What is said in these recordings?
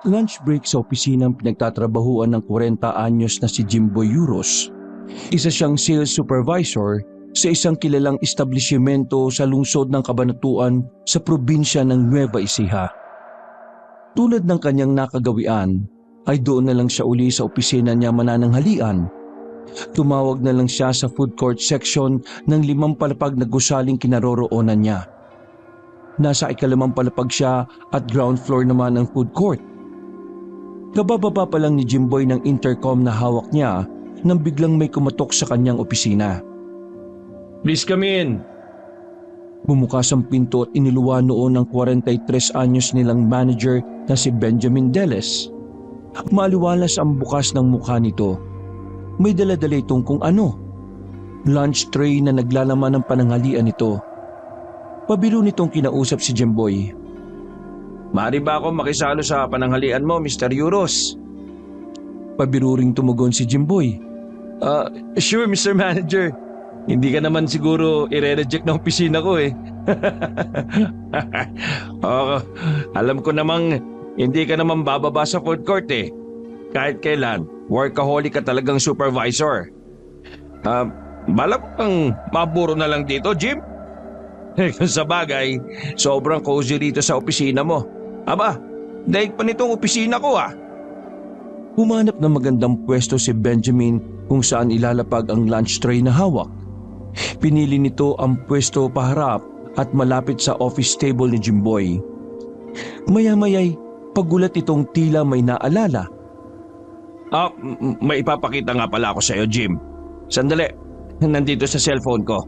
Lunch break sa opisinang pinagtatrabahuan ng 40 anyos na si Jimboy Euros. Isa siyang sales supervisor sa isang kilalang establishmento sa lungsod ng Cabanatuan sa probinsya ng Nueva Ecija. Tulad ng kanyang nakagawian, ay doon na lang siya uli sa opisina niya manananghalian. Tumawag na lang siya sa food court section ng 5 palapag na gusaling kinaroroonan niya. Nasa 2 palapag siya at ground floor naman ang food court. Kabababa pa lang ni Jimboy ng intercom na hawak niya nang biglang may kumatok sa kanyang opisina. Please come in. Bumukas ang pinto at iniluwa noon ng 43 anyos nilang manager na si Benjamin Deles. Maliwalas ang bukas ng mukha nito. May dala-dala itong kung ano. Lunch tray na naglalaman ng pananghalian nito. Pabiro nitong kinausap si Jimboy. Maaari ba ako makisalo sa pananghalian mo, Mr. Euros? Pabiro ring tumugon si Jimboy. Sure, Mr. Manager. Hindi ka naman siguro i-reject ng opisina ko eh. Oo, alam ko namang hindi ka naman bababa sa food court eh. Kahit kailan, workaholic ka talagang supervisor. Balak kang maburo na lang dito, Jim? Sa bagay, sobrang cozy dito sa opisina mo. Aba, daig pa nitong opisina ko ah. Humanap ng magandang pwesto si Benjamin kung saan ilalapag ang lunch tray na hawak. Pinili nito ang pwesto paharap at malapit sa office table ni Jimboy. Maya-maya'y pagulat itong tila may naalala. May ipapakita nga pala ako sa iyo, Jim. Sandali, nandito sa cellphone ko.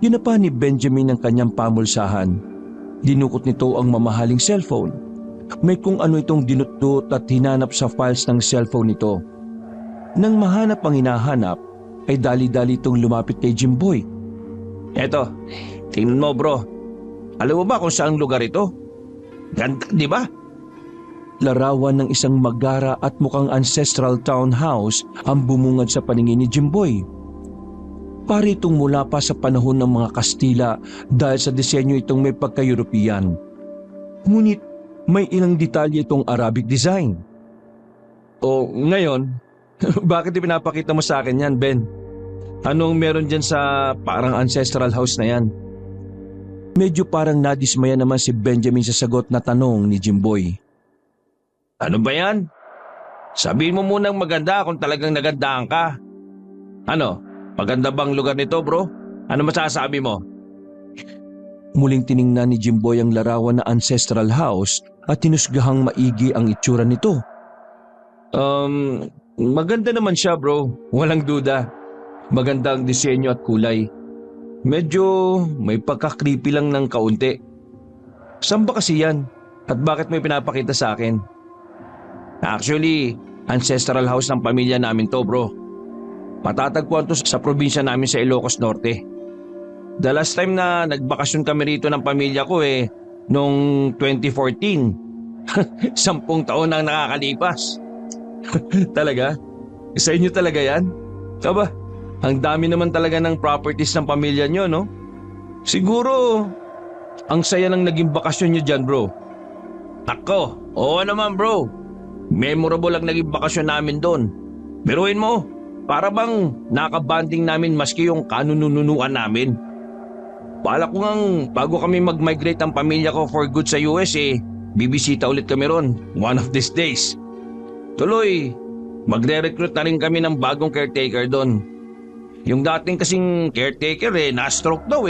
Ginapa ni Benjamin ang kanyang pamulsahan. Dinukot nito ang mamahaling cellphone. May kung ano itong dinutdut at hinanap sa files ng cellphone nito. Nang mahanap ang hinahanap, ay dali-dali itong lumapit kay Jimboy. Eto, tingnan mo bro. Alam mo ba kung saang lugar ito? Ganda, di ba? Larawan ng isang magara at mukhang ancestral townhouse ang bumungad sa paningin ni Jimboy. Pari itong mula pa sa panahon ng mga Kastila dahil sa disenyo itong may pagka-European. Ngunit may ilang detalye itong Arabic design. O ngayon, bakit ipinapakita mo sa akin yan, Ben? Anong meron dyan sa parang ancestral house na yan? Medyo parang nadismaya naman si Benjamin sa sagot na tanong ni Jimboy. Ano ba yan? Sabihin mo munang maganda kung talagang nagandaan ka. Ano? Maganda bang lugar nito, bro? Ano masasabi mo? Muling tiningnan ni Jimboy ang larawan na ancestral house at tinusgahang maigi ang itsura nito. Maganda naman siya, bro. Walang duda. Maganda ang disenyo at kulay. Medyo may pagka-creepy lang ng kaunti. Saan ba kasi yan? At bakit may pinapakita sa akin? Actually, ancestral house ng pamilya namin to, bro. Matatagpuan to sa probinsya namin sa Ilocos Norte. The last time na nagbakasyon kami rito ng pamilya ko noong 2014. 10 taon na ang nakakalipas. Talaga? Sa inyo talaga yan? Aba, ang dami naman talaga ng properties ng pamilya nyo, no? Siguro, ang saya ng naging bakasyon nyo dyan, bro. Ako, oo naman, bro. Memorable ang naging bakasyon namin doon. Biruin mo, para bang nakabanding namin maski yung kanununuan namin. Bala ko ngang bago kami mag-migrate ang pamilya ko for good sa US bibisita ulit kami ron one of these days. Tuloy, magre-recruit na rin kami ng bagong caretaker doon. Yung dating kasing caretaker na-stroke daw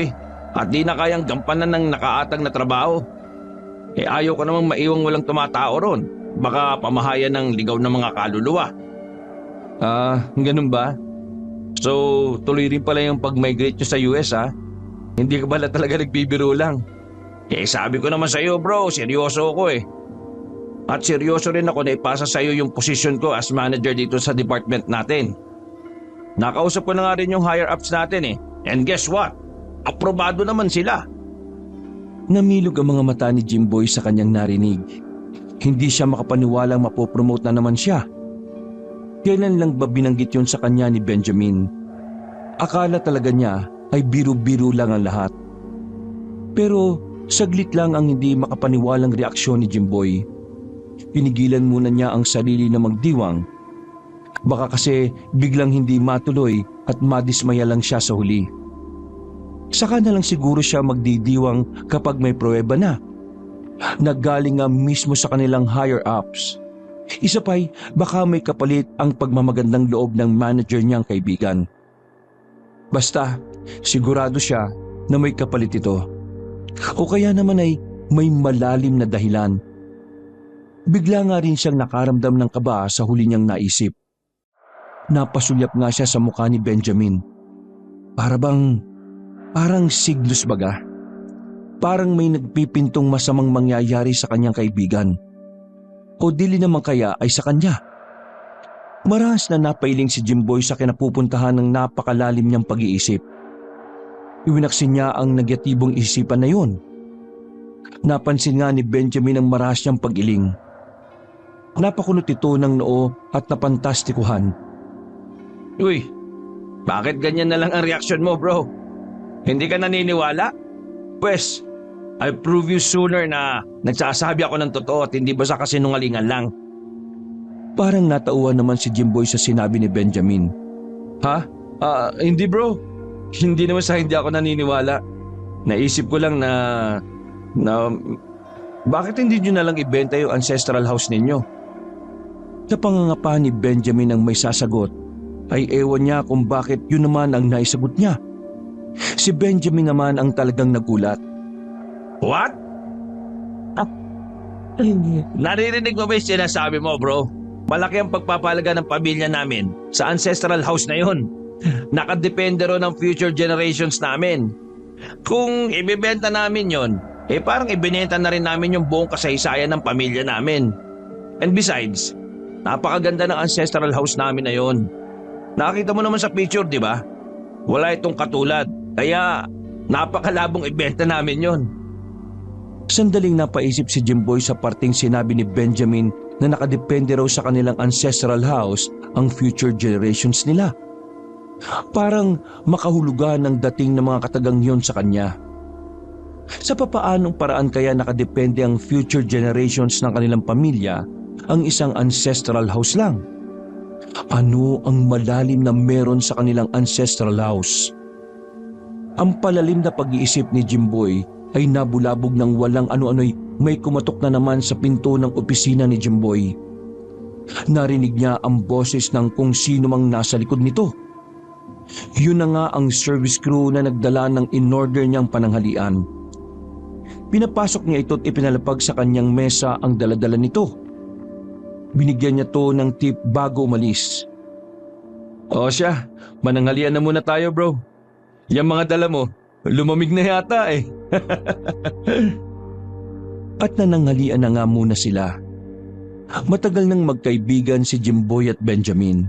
at di na kayang gampanan ng nakaatag na trabaho. Ayaw ko namang maiwang walang tumatao ron. Baka pamahayan ng ligaw ng mga kaluluwa. Ganun ba? So, tuloy rin pala yung pag-migrate nyo sa US Hindi ka pala talaga nagbibiro lang. Sabi ko naman sa iyo bro, seryoso ako At seryoso rin ako na ipasa sa iyo yung posisyon ko as manager dito sa department natin. Nakausap ko na nga rin yung higher ups natin And guess what? Aprobado naman sila. Namilog ang mga mata ni Jimboy sa kanyang narinig. Hindi siya makapaniwalang mapopromote na naman siya. Kailan lang ba binanggit yun sa kanya ni Benjamin? Akala talaga niya ay biro-biro lang ang lahat. Pero saglit lang ang hindi makapaniwalang reaksyon ni Jimboy. Pinigilan muna niya ang sarili na magdiwang. Baka kasi biglang hindi matuloy at madismaya lang siya sa huli. Saka na lang siguro siya magdidiwang kapag may pruweba na. Naggaling nga mismo sa kanilang higher-ups. Isa pa'y baka may kapalit ang pagmamagandang loob ng manager niyang kaibigan. Basta, sigurado siya na may kapalit ito. O kaya naman ay may malalim na dahilan. Bigla nga rin siyang nakaramdam ng kaba sa huli niyang naisip. Napasulyap nga siya sa mukha ni Benjamin. Parang siglos baga. Parang may nagpipintong masamang mangyayari sa kanyang kaibigan. O dili naman kaya ay sa kanya. Marahas na napailing si Jimboy sa kinapupuntahan ng napakalalim niyang pag-iisip. Iwinaksin niya ang negatibong isipan na yun. Napansin nga ni Benjamin ang marahas niyang pag-iling. Napakunot ito ng noo at napantastikuhan. Uy, bakit ganyan na lang ang reaksyon mo, bro? Hindi ka naniniwala? Pwes, I'll prove you sooner na nagsasabi ako ng totoo at hindi basta kasinungalingan lang. Parang natauhan naman si Jimboy sa sinabi ni Benjamin. Ha? Hindi bro. Hindi naman sa hindi ako naniniwala. Naisip ko lang na bakit hindi nyo na lang ibenta yung ancestral house ninyo? Sa pangangapa ni Benjamin ang may sasagot, ay ewan niya kung bakit yun naman ang naisagot niya. Si Benjamin naman ang talagang nagulat. What? Naririnig mo ba yung sinasabi mo, bro? Malaki ang pagpapalaga ng pamilya namin sa ancestral house na yun. Nakadepende ro ng future generations namin. Kung ibibenta namin yon, parang ibinenta na rin namin yung buong kasaysayan ng pamilya namin. And besides, napakaganda ng ancestral house namin na yon. Nakita mo naman sa picture, di ba? Wala itong katulad, kaya napakalabong ibenta namin yon. Sandaling napaisip si Jimboy sa parting sinabi ni Benjamin na nakadepende raw sa kanilang ancestral house ang future generations nila. Parang makahulugan ang dating ng mga katagang yon sa kanya. Sa papaanong paraan kaya nakadepende ang future generations ng kanilang pamilya ang isang ancestral house lang? Ano ang malalim na meron sa kanilang ancestral house? Ang palalim na pag-iisip ni Jimboy ay nabulabog ng walang ano-ano'y may kumatok na naman sa pinto ng opisina ni Jimboy. Narinig niya ang boses ng kung sino mang nasa likod nito. Yun na nga ang service crew na nagdala ng in-order niyang pananghalian. Pinapasok niya ito at ipinalapag sa kanyang mesa ang daladala nito. Binigyan niya to ng tip bago umalis. O siya, mananghalian na muna tayo, bro. Yung mga dala mo, lumamig na yata eh. At nananghalian na nga muna sila. Matagal nang magkaibigan si Jimboy at Benjamin.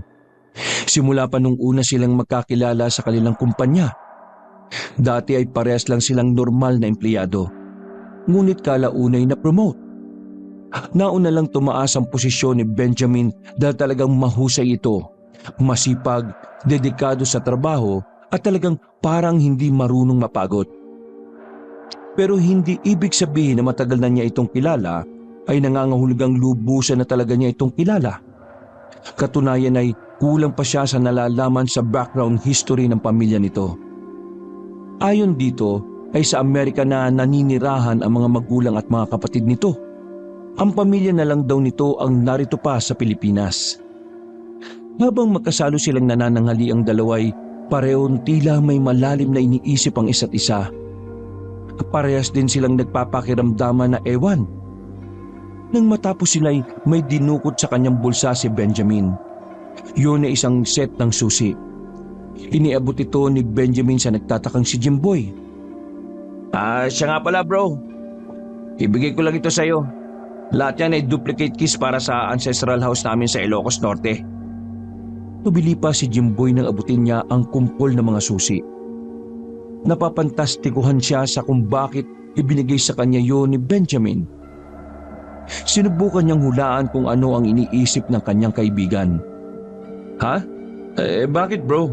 Simula pa nung una silang magkakilala sa kanilang kumpanya. Dati ay parehas lang silang normal na empleyado. Ngunit kalaunay na promote. Nauna lang tumaas ang posisyon ni Benjamin dahil talagang mahusay ito. Masipag, dedikado sa trabaho at talagang parang hindi marunong mapagod. Pero hindi ibig sabihin na matagal na niya itong kilala ay nangangahulugang lubusan na talaga niya itong kilala. Katunayan ay kulang pa siya sa nalalaman sa background history ng pamilya nito. Ayon dito ay sa Amerika na naninirahan ang mga magulang at mga kapatid nito. Ang pamilya na lang daw nito ang narito pa sa Pilipinas. Habang magkasalo silang nanananghali ang dalaway, parehong tila may malalim na iniisip ang isa't isa. Parehas din silang nagpapakiramdaman na ewan. Nang matapos sila'y may dinukot sa kanyang bulsa si Benjamin. Yun ay isang set ng susi. Iniabot ito ni Benjamin sa nagtatakang si Jimboy. Siya nga pala, bro. Ibigay ko lang ito sa'yo. Lahat yan ay duplicate keys para sa ancestral house namin sa Ilocos Norte. Tubili pa si Jimboy nang abutin niya ang kumpol ng mga susi. Napapantastikuhan siya sa kung bakit ibinigay sa kanya yun ni Benjamin. Sinubukan niyang hulaan kung ano ang iniisip ng kanyang kaibigan. Ha? Bakit, bro?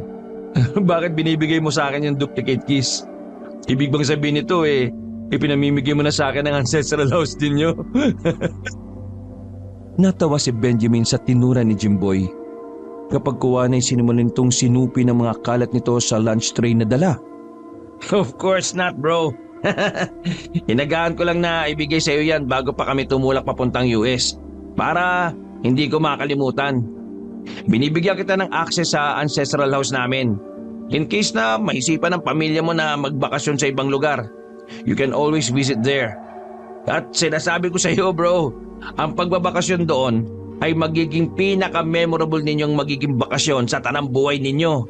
Bakit binibigay mo sa akin yung duplicate keys? Ibig bang sabihin nito ipinamimigay mo na sa akin ang ancestral house din nyo? Natawa si Benjamin sa tinura ni Jimboy. Kapag kuha na sinimulan nitong sinupi ng mga kalat nito sa lunch tray na dala. Of course not, bro. Inagaan ko lang na ibigay sa iyo yan bago pa kami tumulak papuntang US para hindi ko makalimutan. Binibigyan kita ng access sa ancestral house namin. In case na maisipan ng pamilya mo na magbakasyon sa ibang lugar, you can always visit there. At sinasabi ko sa iyo, bro, ang pagbabakasyon doon ay magiging pinaka-memorable ninyong magiging bakasyon sa tanang buhay ninyo.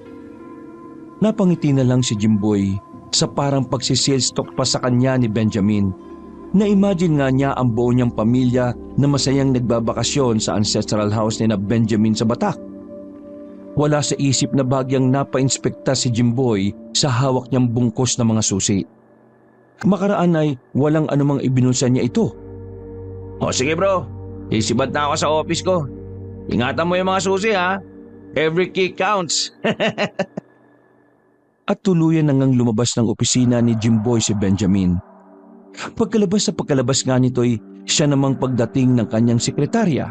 Napangiti na lang si Jimboy sa parang pagsisales talk pa sa kanya ni Benjamin. Na-imagine nga niya ang buo niyang pamilya na masayang nagbabakasyon sa ancestral house ni na Benjamin sa Batak. Wala sa isip na bagyang napa-inspekta si Jimboy sa hawak niyang bungkos na mga susi. Makaraan ay walang anumang ibinulsa niya ito. O sige, bro, isibad na ako sa office ko. Ingatan mo yung mga susi, ha? Every kick counts. At tuluyan nang lumabas ng opisina ni Jimboy si Benjamin. Pagkalabas nga nito'y siya namang pagdating ng kanyang sekretarya.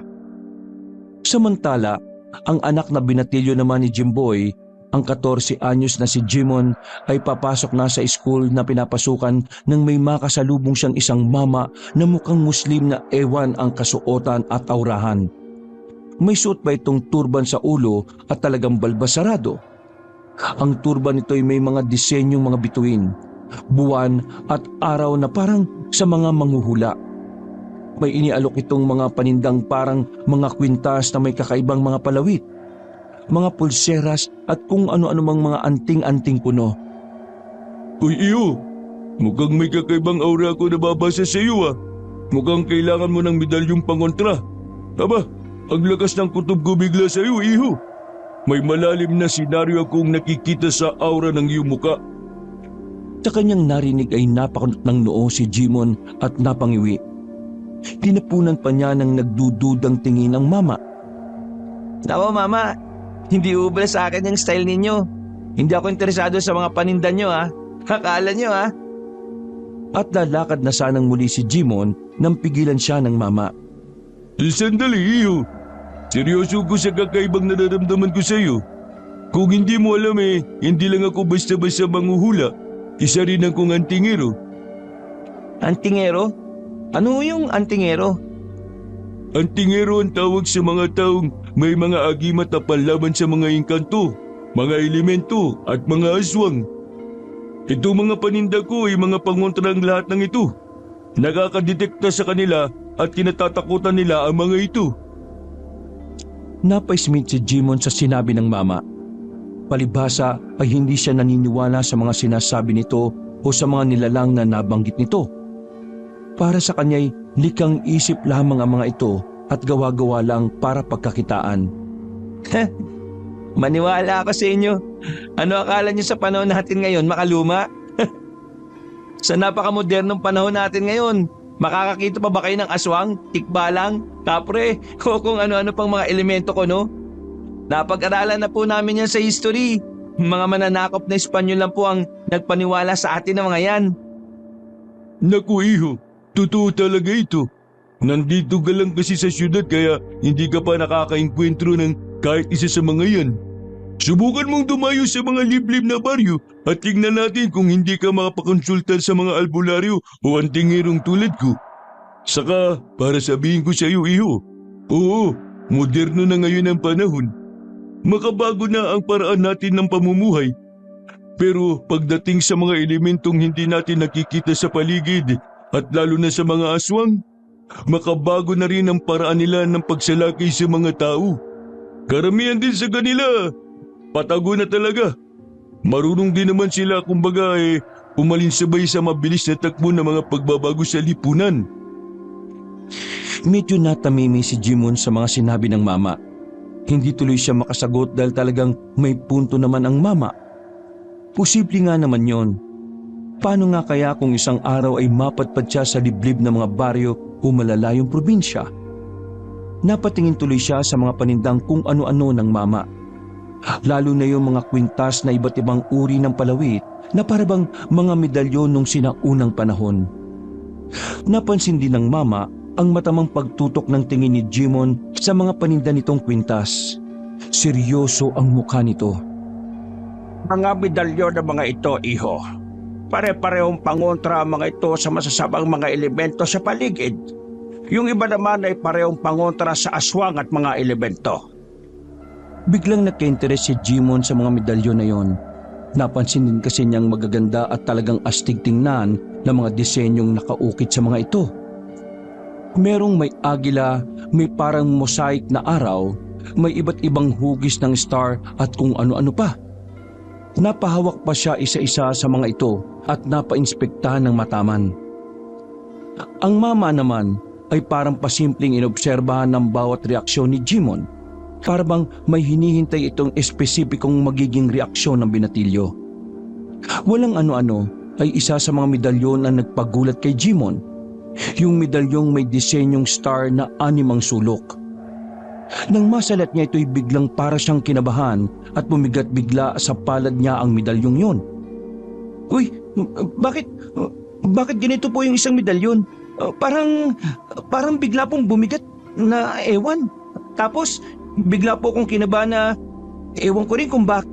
Samantala, ang anak na binatilyo naman ni Jimboy, ang 14 anyos na si Jimon, ay papasok na sa school na pinapasukan nang may makasalubong siyang isang mama na mukhang Muslim na ewan ang kasuotan at aurahan. May suot ba itong turban sa ulo at talagang balbasarado? Ang turban nito'y may mga disenyong mga bituin, buwan at araw na parang sa mga manghuhula. May inialok itong mga panindang parang mga kwintas na may kakaibang mga palawit, mga pulseras at kung ano-ano mang mga anting-anting puno. Uy, iyo! Mukhang may kakaibang aura ako nababasa sa iyo, ah. Mukhang kailangan mo ng medalyong pangontra. Aba, ang lakas ng kutob ko bigla sa iyo, iho. May malalim na senaryo akong nakikita sa aura ng iyong muka. Sa kanyang narinig ay napakunot ng noo si Jimon at napangiwi. Tinapunan pa niya ng nagdududang tingin ang mama. Nako, mama, hindi ubra sa akin yung style ninyo. Hindi ako interesado sa mga paninda nyo, ha? Akala nyo, ha? At lalakad na sanang muli si Jimon nang pigilan siya ng mama. Sandali, iho. Seryoso ko sa kakaibang nararamdaman ko sa iyo. Kung hindi mo alam hindi lang ako basta-basta manghuhula. Isa rin akong antingero. Antingero? Ano yung antingero? Antingero ang tawag sa mga taong may mga agimat na panlaban sa mga engkanto, mga elemento at mga aswang. Ito mga paninda ko ay mga pangontra ang lahat ng ito. Nakakadetekta sa kanila at kinatatakutan nila ang mga ito. Napaismit si Jimon sa sinabi ng mama. Palibhasa ay hindi siya naniniwala sa mga sinasabi nito o sa mga nilalang na nabanggit nito. Para sa kanya'y likang isip lamang ang mga ito at gawa-gawa lang para pagkakitaan. Maniwala ako sa inyo. Ano akala nyo sa panahon natin ngayon, makaluma? Sa napakamodernong panahon natin ngayon, makakakita pa ba kayo ng aswang, tikbalang, kapre, o kung ano-ano pang mga elemento ko, no? Napag-aralan na po namin yan sa history. Mga mananakop na Espanyol lang po ang nagpaniwala sa atin ng mga yan. Naku, iho, totoo talaga ito. Nandito ka lang kasi sa syudad kaya hindi ka pa nakakaengkwentro ng kahit isa sa mga yan. Subukan mong dumayo sa mga liblib na baryo at tingnan natin kung hindi ka makapakonsulta sa mga albularyo o antingerong tulad ko. Saka, para sabihin ko sa iyo, iho, oo, moderno na ngayon ang panahon. Makabago na ang paraan natin ng pamumuhay. Pero pagdating sa mga elementong hindi natin nakikita sa paligid at lalo na sa mga aswang, makabago na rin ang paraan nila ng pagsalakay sa mga tao. Karamihan din sa kanila, patago na talaga. Marunong din naman sila kumbaga umalinsabay sa mabilis na takbo ng mga pagbabago sa lipunan. Medyo natamimi si Jimon sa mga sinabi ng mama. Hindi tuloy siya makasagot dahil talagang may punto naman ang mama. Posible nga naman yon. Paano nga kaya kung isang araw ay mapadpad siya sa liblib na mga baryo o malalayong probinsya? Napatingin tuloy siya sa mga panindang kung ano-ano ng mama. Lalo na yung mga kwintas na iba't ibang uri ng palawit na parabang mga medalyon nung sinaunang panahon. Napansin din ng mama ang matamang pagtutok ng tingin ni Jimon sa mga paninda nitong kwintas. Seryoso ang mukha nito. Mga medalyon ng mga ito, iho. Pare-parehong pangontra ang mga ito sa masasabang mga elemento sa paligid. Yung iba naman ay parehong pangontra sa aswang at mga elemento. Biglang nagka-interes si Jimon sa mga medalyon na yon. Napansin din kasi niyang magaganda at talagang astig tingnan ng mga disenyong nakaukit sa mga ito. Merong may agila, may parang mosaic na araw, may iba't ibang hugis ng star at kung ano-ano pa. Napahawak pa siya isa-isa sa mga ito at napainspektahan ng mataman. Ang mama naman ay parang pasimpleng inobserbahan ng bawat reaksyon ni Jimon. Para bang may hinihintay itong espesipikong magiging reaksyon ng binatilyo. Walang ano-ano ay isa sa mga medalyon na nagpagulat kay Jimon. Yung medalyong may disenyong star na animang sulok. Nang masalat niya ito'y biglang para siyang kinabahan at bumigat bigla sa palad niya ang medalyong yon. Uy, bakit ganito po yung isang medalyon? Parang bigla pong bumigat na ewan. Tapos bigla po akong kinabahan na ewan ko rin kung bakit.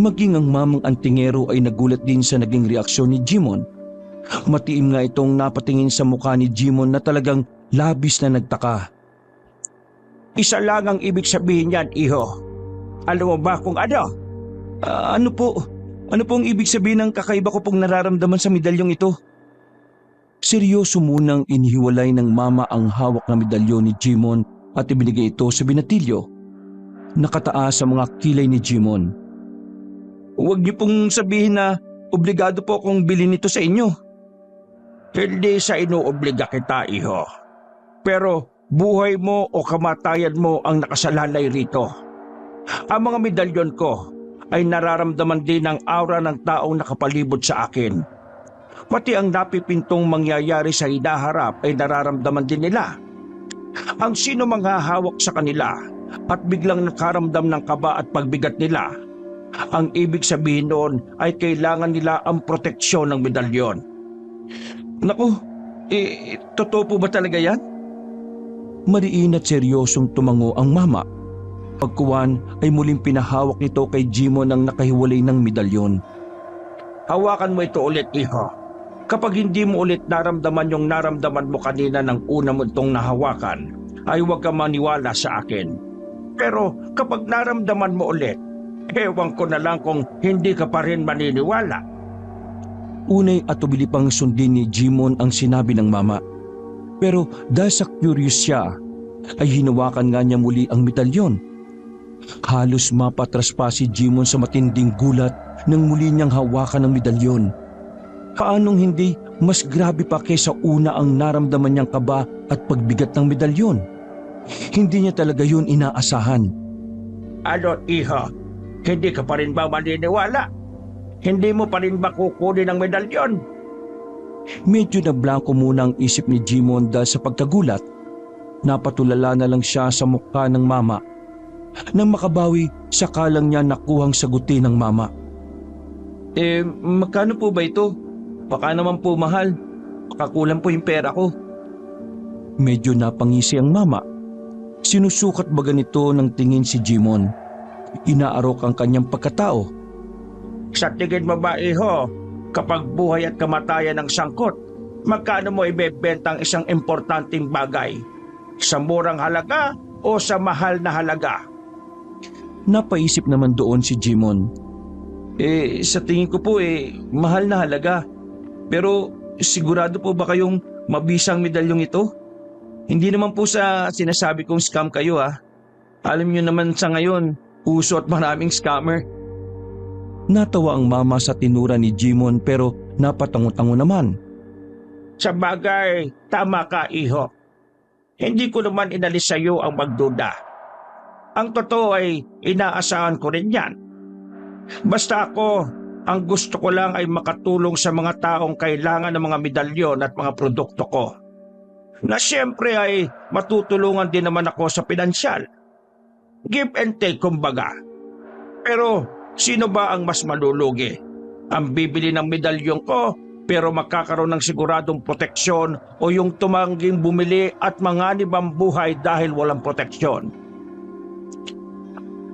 Maging ang mamang antingero ay nagulat din sa naging reaksyon ni Jimon. Matiim nga itong napatingin sa mukha ni Jimon na talagang labis na nagtaka. Isa lang ang ibig sabihin niyan, iho. Alam mo ba kung ano? Ano po? Ano pong ibig sabihin ng kakaiba ko pong nararamdaman sa medalyong ito? Seryoso munang inihiwalay ng mama ang hawak na medalyon ni Jimon at ibinigay ito sa binatilyo. Nakataas sa mga kilay ni Jimon. Huwag niyo pong sabihin na obligado po akong bilhin ito sa inyo. Hindi sa inuobliga kita, iho. Pero buhay mo o kamatayan mo ang nakasalalay rito. Ang mga medalyon ko ay nararamdaman din ang aura ng taong nakapalibot sa akin. Pati ang napipintong mangyayari sa hinaharap ay nararamdaman din nila. Ang sino manghahawak sa kanila at biglang nakaramdam ng kaba at pagbigat nila, ang ibig sabihin noon ay kailangan nila ang proteksyon ng medalyon. Naku, totoo po ba talaga yan? Mariin at seryosong tumango ang mama. Pagkuwan ay muling pinahawak nito kay Jimon ang nakahiwalay ng medalyon. Hawakan mo ito ulit, iho. Kapag hindi mo ulit naramdaman yung naramdaman mo kanina ng una mo itong nahawakan, ay huwag ka maniwala sa akin. Pero kapag naramdaman mo ulit, ewan ko na lang kung hindi ka pa rin maniniwala. Unay at tubili pang sundin ni Jimon ang sinabi ng mama. Pero dahil sa curious siya, ay hinawakan nga niya muli ang medalyon. Halos mapatras pa si Jimon sa matinding gulat nang muli niyang hawakan ang medalyon. Paanong hindi mas grabe pa kaysa una ang naramdaman niyang kaba at pagbigat ng medalyon? Hindi niya talaga yun inaasahan. Ano, iho? Hindi ka pa rin ba maniniwala? Hindi mo pa rin ba kukunin ang medalyon? Medyo na blanco muna ang isip ni Jimon dahil sa pagkagulat. Napatulala na lang siya sa mukha ng mama. Nang makabawi, saka lang niya nakuhang sagutin ng mama. Magkano po ba ito? Baka naman po mahal. Kakulang po yung pera ko. Medyo napangisi ang mama. Sinusukat ba ganito ng tingin si Jimon? Inaarok ang kanyang pagkatao. Sa tingin mo ba, iho, kapag buhay at kamatayan ng sangkot, magkano mo ibebenta ang isang importanteng bagay? Sa murang halaga o sa mahal na halaga? Napaisip naman doon si Jimon. Sa tingin ko po mahal na halaga. Pero sigurado po ba kayong mabisang medalyong ito? Hindi naman po sa sinasabi kong scam kayo ha. Alam niyo naman sa ngayon, uso at maraming scammer. Natawa ang mama sa tinura ni Jimon pero napatango-tango naman. Sa bagay, tama ka, iho. Hindi ko naman inalis sa iyo ang magduda. Ang totoo ay inaasahan ko rin yan. Basta ako, ang gusto ko lang ay makatulong sa mga taong kailangan ng mga medalyon at mga produkto ko. Na siyempre ay matutulungan din naman ako sa pinansyal. Give and take kumbaga. Pero sino ba ang mas malulugi? Ang bibili ng medalyon ko pero makakaroon ng siguradong proteksyon o yung tumangging bumili at manganib ang buhay dahil walang proteksyon.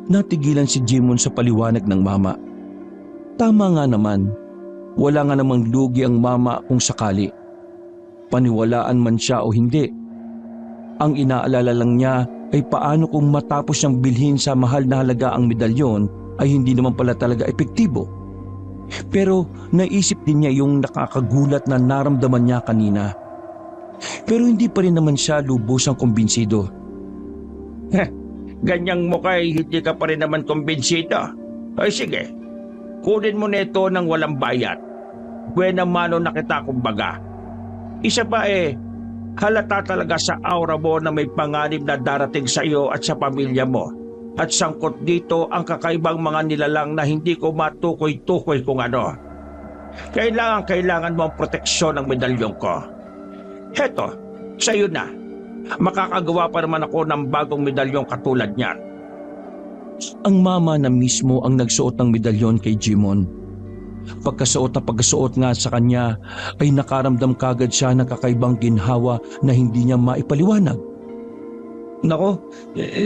Natigilan si Jimon sa paliwanag ng mama. Tama nga naman, wala nga namang lugi ang mama kung sakali. Paniwalaan man siya o hindi. Ang inaalala lang niya ay paano kung matapos niyang bilhin sa mahal na halaga ang medalyon ay hindi naman pala talaga epektibo. Pero naisip din niya yung nakakagulat na naramdaman niya kanina. Pero hindi pa rin naman siya lubusang kumbinsido. Ganyang mukha ay hindi ka pa rin naman kumbinsido. Ay sige, kunin mo nito ng walang bayad. Buena mano na kita kumbaga. Isa pa halata talaga sa aura mo na may panganib na darating sa iyo at sa pamilya mo. At sangkot dito ang kakaibang mga nilalang na hindi ko matukoy-tukoy kung ano. Kailangan mo ang proteksyon ng medalyon ko. Heto, sa iyo na. Makakagawa pa naman ako ng bagong medalyong katulad niyan. Ang mama na mismo ang nagsuot ng medalyon kay Jimon. Pagkasuot nga sa kanya ay nakaramdam kagad siya ng kakaibang ginhawa na hindi niya maipaliwanag. Nako,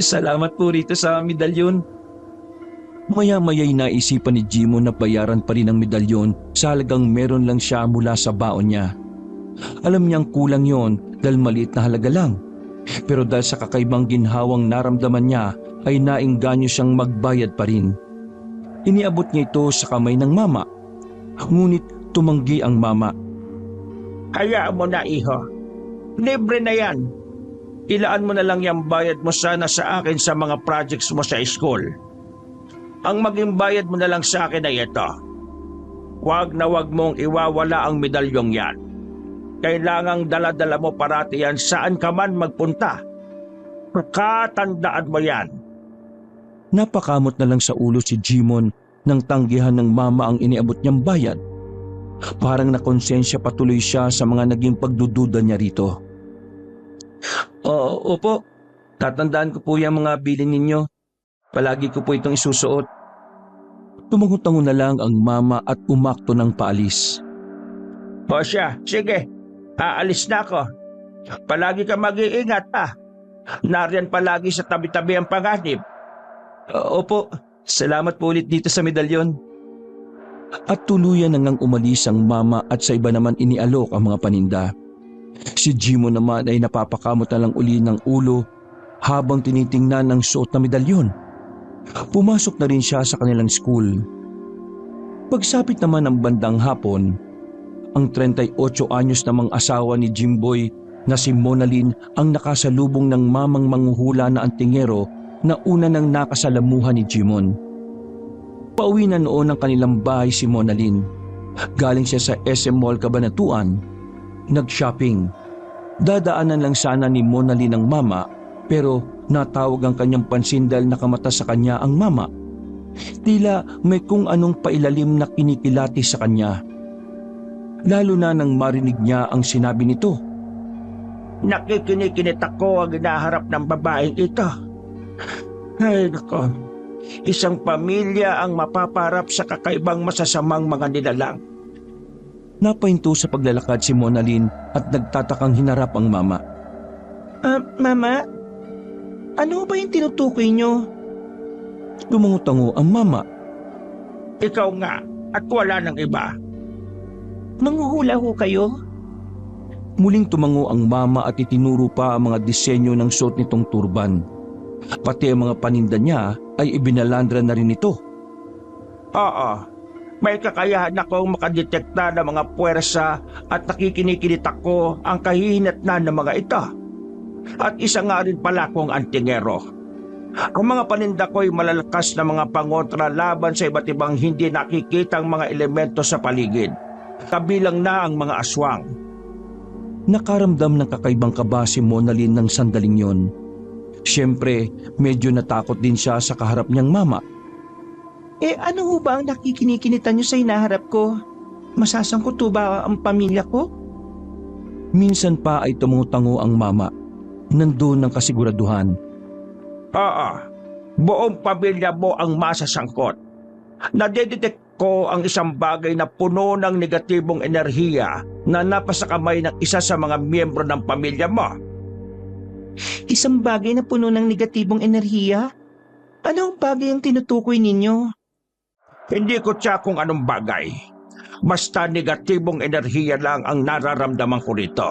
salamat po rito sa medalyon. Maya-maya'y naisipan ni Jimon na bayaran pa rin ang medalyon sa halagang meron lang siya mula sa baon niya. Alam niyang kulang yon dahil maliit na halaga lang. Pero dahil sa kakaibang ginhawang naramdaman niya ay naengganyo siyang magbayad pa rin. Iniabot niya ito sa kamay ng mama. Ngunit tumanggi ang mama. Hayaan mo na, iho. Libre na yan. Ilaan mo na lang yung bayad mo sana sa akin sa mga projects mo sa school. Ang maging bayad mo na lang sa akin ay ito. Huwag na huwag mong iwawala ang medalyong yan. Kailangang dala-dala mo parati yan saan ka man magpunta. Katandaan mo yan. Napakamot na lang sa ulo si Jimon nang tanggihan ng mama ang iniabot niyang bayad. Parang nakonsensya patuloy siya sa mga naging pagdududa niya rito. Opo, tatandaan ko po yung mga bilin ninyo. Palagi ko po itong isusuot. Tumango-tango na lang ang mama at umakto ng paalis. O siya, sige. Aalis na ako. Palagi ka mag-iingat ha. Nariyan palagi sa tabi-tabi ang panganib. Opo, salamat po ulit dito sa medalyon. At tuluyan nang umalis ang mama at sa iba naman inialok ang mga paninda. Si Jimon naman ay napapakamot na lang uli ng ulo habang tinitingnan ang suot na medalyon. Pumasok na rin siya sa kanilang school. Pagsapit naman ng bandang hapon, ang 38 anyos namang asawa ni Jimboy na si Monalyn ang nakasalubong ng mamang manghuhula na antingero na una nang nakasalamuhan ni Jimon. Pauwi na noon ng kanilang bahay si Monalyn. Galing siya sa SM Mall Cabanatuan. Nag-shopping. Dadaanan lang sana ni Monalyn ang mama pero natawag ang kanyang pansin dahil nakamata sa kanya ang mama. Tila may kung anong pailalim na kinikilati sa kanya. Lalo na nang marinig niya ang sinabi nito. Nakikinikinit ako ang hinaharap ng babaeng ito. Ay nako, isang pamilya ang mapaparap sa kakaibang masasamang mga nilalang. Napahinto sa paglalakad si Monalyn at nagtatakang hinarap ang mama. Mama? Ano ba yung tinutukoy niyo? Tumango-tango ang mama. Ikaw nga at wala ng iba. Manghuhula ho kayo? Muling tumango ang mama at itinuro pa ang mga disenyo ng suot nitong turban. Pati ang mga paninda niya ay ibinalandra na rin ito. Oo, may kakayahan akong makadetekta ng mga puwersa at nakikinikinit ako ang kahihinatnan ng mga ito. At isa nga rin pala akong antingero. Ang mga paninda ko ay malalakas na mga pangontra laban sa iba't ibang hindi nakikitang mga elemento sa paligid. Kabilang na ang mga aswang. Nakaramdam ng kakaibang kaba si Monalyn ng sandaling yon. Siyempre, medyo natakot din siya sa kaharap niyang mama. Ano ho ba ang nakikinikinitan niyo sa hinaharap ko? Masasangkot ho ba ang pamilya ko? Minsan pa ay tumungo ang mama. Nandun ang kasiguraduhan. Oo, buong pamilya mo ang masasangkot. Nadedetect ko ang isang bagay na puno ng negatibong enerhiya na napasa kamay ng isa sa mga miyembro ng pamilya mo. Isang bagay na puno ng negatibong enerhiya? Anong bagay ang tinutukoy ninyo? Hindi ko tiyak kung anong bagay. Basta negatibong enerhiya lang ang nararamdaman ko rito.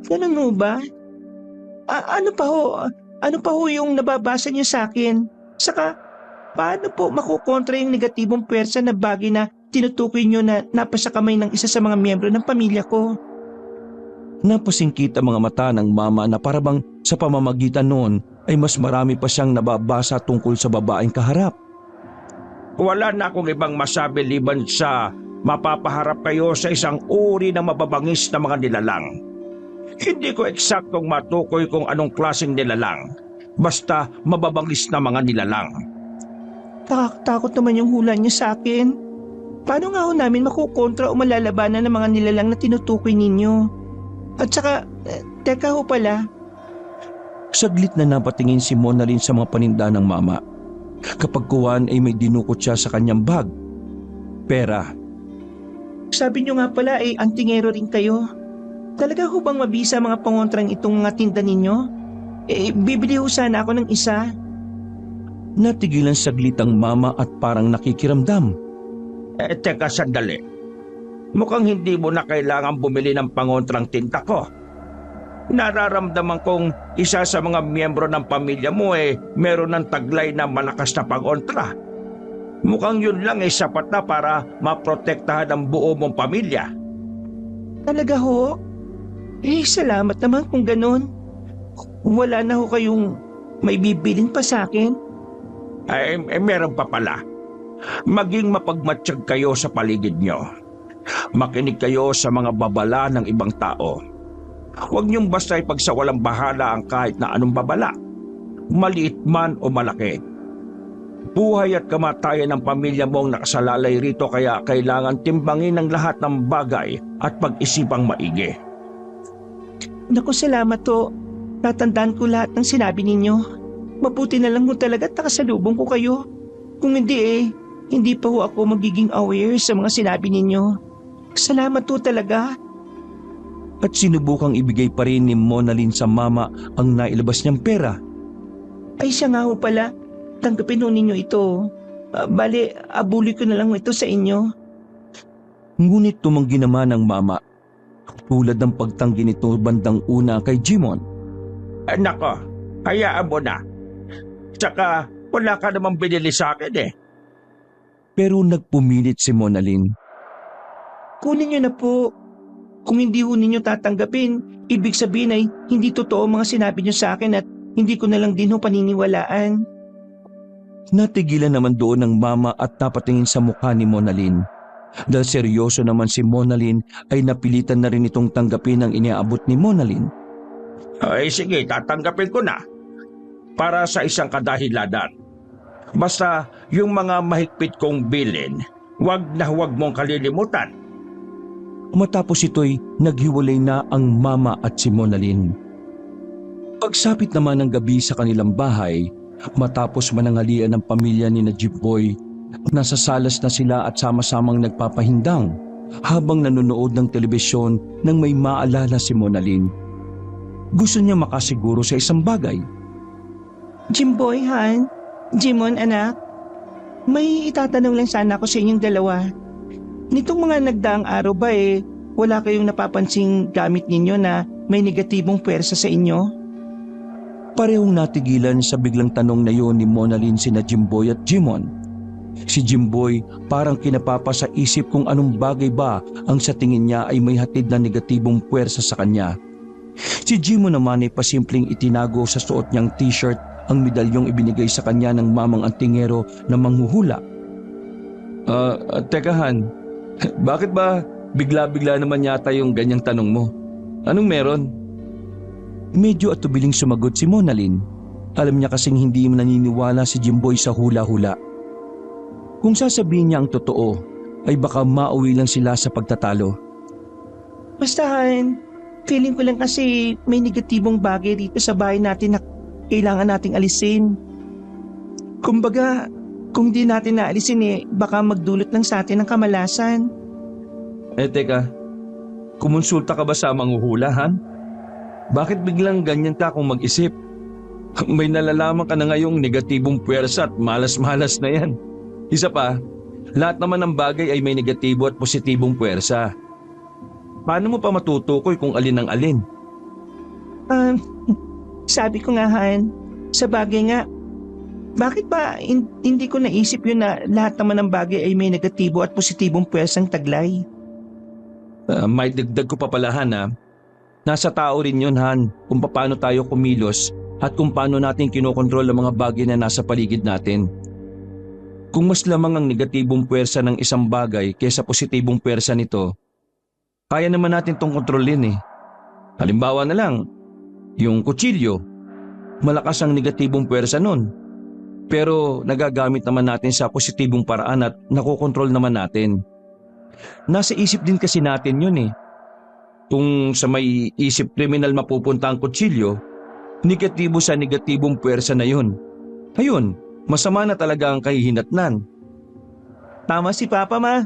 Ganun mo ba? Ano pa ho yung nababasa niyo sa akin? Saka, paano po makukontra yung negatibong pwersa na bagay na tinutukoy niyo na napasa kamay ng isa sa mga miyembro ng pamilya ko? Napasingkit ang mga mata ng mama na parabang sa pamamagitan noon ay mas marami pa siyang nababasa tungkol sa babaeng kaharap. Wala na akong ibang masabi liban sa mapapaharap kayo sa isang uri ng mababangis na mga nilalang. Hindi ko eksaktong matukoy kung anong klaseng nilalang. Basta mababangis na mga nilalang. Takot naman yung hula niyo sa akin. Paano nga ho namin makukontra o malalabanan ng mga nilalang na tinutukoy ninyo? At saka, teka ho pala. Saglit na napatingin si Monalyn sa mga paninda ng mama. Kapag kuwan ay may dinukot siya sa kanyang bag. Pera. Sabi niyo nga pala antingero rin kayo. Talaga ho bang mabisa mga pangontrang itong mga tinda ninyo? Bibili ho sana ako ng isa. Natigilan saglit ang mama at parang nakikiramdam. Teka sandali. Mukhang hindi mo na kailangan bumili ng pangontrang tinta ko. Nararamdaman kong isa sa mga miyembro ng pamilya mo meron ng taglay na malakas na pangontra. Mukhang yun lang sapat na para maprotektahan ang buo mong pamilya. Talaga ho? Salamat naman kung ganun. Wala na ho kayong may bibilin pa sa akin? Meron pa pala. Maging mapagmatsyag kayo sa paligid nyo. Makinig kayo sa mga babala ng ibang tao. Huwag niyong basta ipagsawalang bahala ang kahit na anong babala, maliit man o malaki. Buhay at kamatayan ng pamilya mo ang nakasalalay rito kaya kailangan timbangin ang lahat ng bagay at pag-isipang maigi. Naku, salamat to. Tatandaan ko lahat ng sinabi ninyo. Mabuti na lang kung talaga nakasalubong ko kayo. Kung hindi hindi pa ho ako magiging aware sa mga sinabi ninyo. Salamat to talaga. At sinubukang ibigay pa rin ni Monalyn sa mama ang nailabas niyang pera. Ay siya nga ho pala. Tanggapin ho ninyo ito. Bale, abuli ko na lang ito sa inyo. Ngunit tumanggi naman ang mama. Tulad ng pagtanggi nito bandang una kay Jimon. Nako, hayaan mo na. Tsaka wala ka namang binili sa akin Pero nagpumilit si Monalyn. Kunin niyo na po. Kung hindi ho ninyo tatanggapin, ibig sabihin ay hindi totoo mga sinabi niyo sa akin at hindi ko na lang din ho paniniwalaan. Natigilan naman doon ng mama at napatingin sa mukha ni Monalyn. Dahil seryoso naman si Monalyn ay napilitan na rin itong tanggapin ang iniaabot ni Monalyn. Sige, tatanggapin ko na. Para sa isang kadahilanan. Basta yung mga mahigpit kong bilin, huwag mong kalilimutan. Matapos ito'y naghiwalay na ang mama at si Monalyn. Pagsapit naman ng gabi sa kanilang bahay, matapos manangalian ng pamilya ni Jimboy, nasa salas na sila at sama-samang nagpapahindang habang nanonood ng telebisyon nang may maalala si Monalyn. Gusto niya makasiguro sa isang bagay. Jimboy, Han, Jimon, anak, may itatanong lang sana ako sa inyong dalawa. Nitong mga nagdaang araw ba wala kayong napapansing gamit ninyo na may negatibong pwersa sa inyo? Parehong natigilan sa biglang tanong na yon ni Monalyn sina Jimboy at Jimon. Si Jimboy parang kinapapa sa isip kung anong bagay ba ang sa tingin niya ay may hatid na negatibong pwersa sa kanya. Si Jimon naman ay pasimpleng itinago sa suot niyang t-shirt ang medalyong ibinigay sa kanya ng mamang antingero na manghuhula. Teka Han, bakit ba bigla-bigla naman yata yung ganyang tanong mo? Anong meron? Medyo atubiling sumagot si Monalyn. Alam niya kasing hindi naniniwala si Jimboy sa hula-hula. Kung sasabihin niya ang totoo, ay baka mauwi lang sila sa pagtatalo. Basta Han, feeling ko lang kasi may negatibong bagay dito sa bahay natin na kailangan nating alisin. Kumbaga, Kung di natin naalisin baka magdulot lang sa atin ng kamalasan. Teka, kumonsulta ka ba sa manghuhulahan? Bakit biglang ganyan ka kung mag-isip? May nalalaman ka na ngayong negatibong puwersa at malas-malas na yan. Isa pa, lahat naman ng bagay ay may negatibo at positibong puwersa. Paano mo pa matutukoy kung alin ang alin? Sabi ko nga, Han, sa bagay nga, bakit ba hindi ko naisip yun na lahat naman ng bagay ay may negatibo at positibong puwersang taglay? May dagdag ko pa pala, Han. Nasa tao rin yun, Han, kung paano tayo kumilos at kung paano natin kinokontrol ang mga bagay na nasa paligid natin. Kung mas lamang ang negatibong puwersa ng isang bagay kaysa positibong puwersa nito, kaya naman natin tong kontrolin. Halimbawa na lang, yung kutsilyo, malakas ang negatibong puwersa nun. Pero nagagamit naman natin sa positibong paraan at nakokontrol naman natin. Nasa isip din kasi natin yun. Kung sa may isip kriminal mapupunta ang kutsilyo, negatibo sa negatibong puwersa na yun. Ayun, masama na talaga ang kahihinatnan. Tama si Papa, Ma.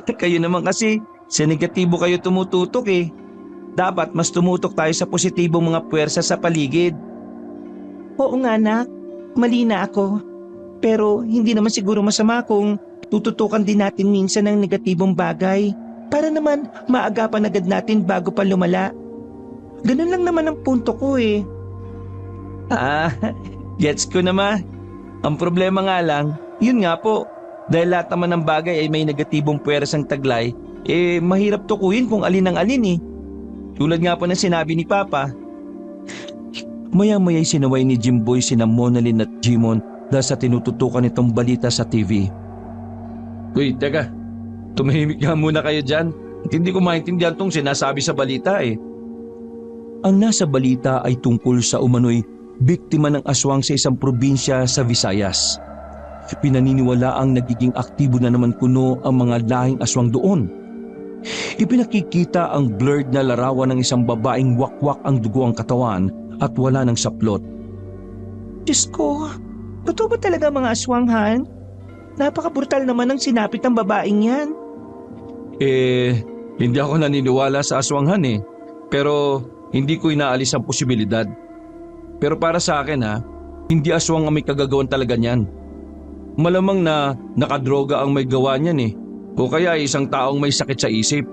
Kayo naman kasi, sa negatibo kayo tumututok. Dapat mas tumutok tayo sa positibong mga puwersa sa paligid. Oo nga, anak. Mali na ako. Pero hindi naman siguro masama kung tututukan din natin minsan ng negatibong bagay para naman maagapan agad natin bago pa lumala. Ganun lang naman ang punto ko. Gets ko naman. Ang problema nga lang, yun nga po, dahil lahat naman ng bagay ay may negatibong puwersang taglay, mahirap tukuyin kung alin ang alin. Tulad nga po ng sinabi ni Papa. Maya-maya'y sinaway ni Jimboy sina Monalyn at Jimon dahil sa tinututukan nitong balita sa TV. Uy, teka. Tumahimik nga muna kayo dyan. At hindi ko maintindihan tong sinasabi sa balita. Ang nasa balita ay tungkol sa umano'y biktima ng aswang sa isang probinsya sa Visayas. Pinaniniwala ang nagiging aktibo na naman kuno ang mga lahing aswang doon. Ipinakikita ang blurred na larawan ng isang babaeng wakwak ang dugo ang katawan at wala ng saplot. Diyos ko, totoo ba talaga mga aswang, Han? Napaka-brutal naman ang sinapit ng babaeng yan. Hindi ako naniniwala sa aswanghan. Pero hindi ko inaalis ang posibilidad. Pero para sa akin hindi aswang ang may kagagawan talaga niyan. Malamang na nakadroga ang may gawa niyan. O kaya isang taong may sakit sa isip.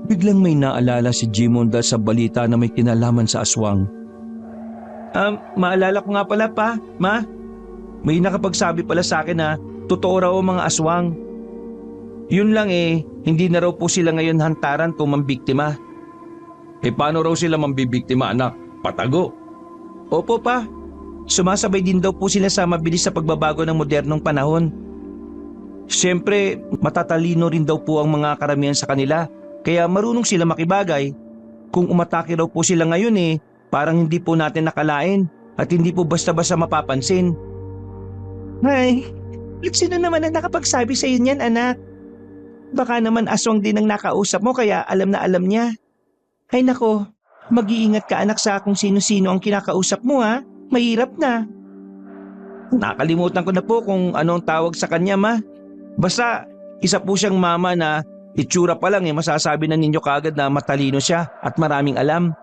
Biglang may naalala si Jimon dahil sa balita na may kinalaman sa aswang. Maalala ko nga pala, Pa, Ma. May nakapagsabi pala sa akin na totoo raw ang mga aswang. Yun lang hindi na raw po sila ngayon hantaran kung mambiktima. Paano raw sila mambibiktima, anak? Patago. Opo, Pa. Sumasabay din daw po sila sa mabilis sa pagbabago ng modernong panahon. Siyempre, matatalino rin daw po ang mga karamihan sa kanila. Kaya marunong sila makibagay. Kung umatake raw po sila ngayon parang hindi po natin nakalain at hindi po basta-basta mapapansin. Ay, sino naman ang nakapagsabi sa iyo niyan, anak? Baka naman aswang din ang nakausap mo kaya alam na alam niya. Ay nako, mag-iingat ka anak sa kung sino-sino ang kinakausap mo Mahirap na. Nakalimutan ko na po kung anong tawag sa kanya, Ma. Basta isa po siyang mama na itsura pa lang masasabi na ninyo kaagad na matalino siya at maraming alam.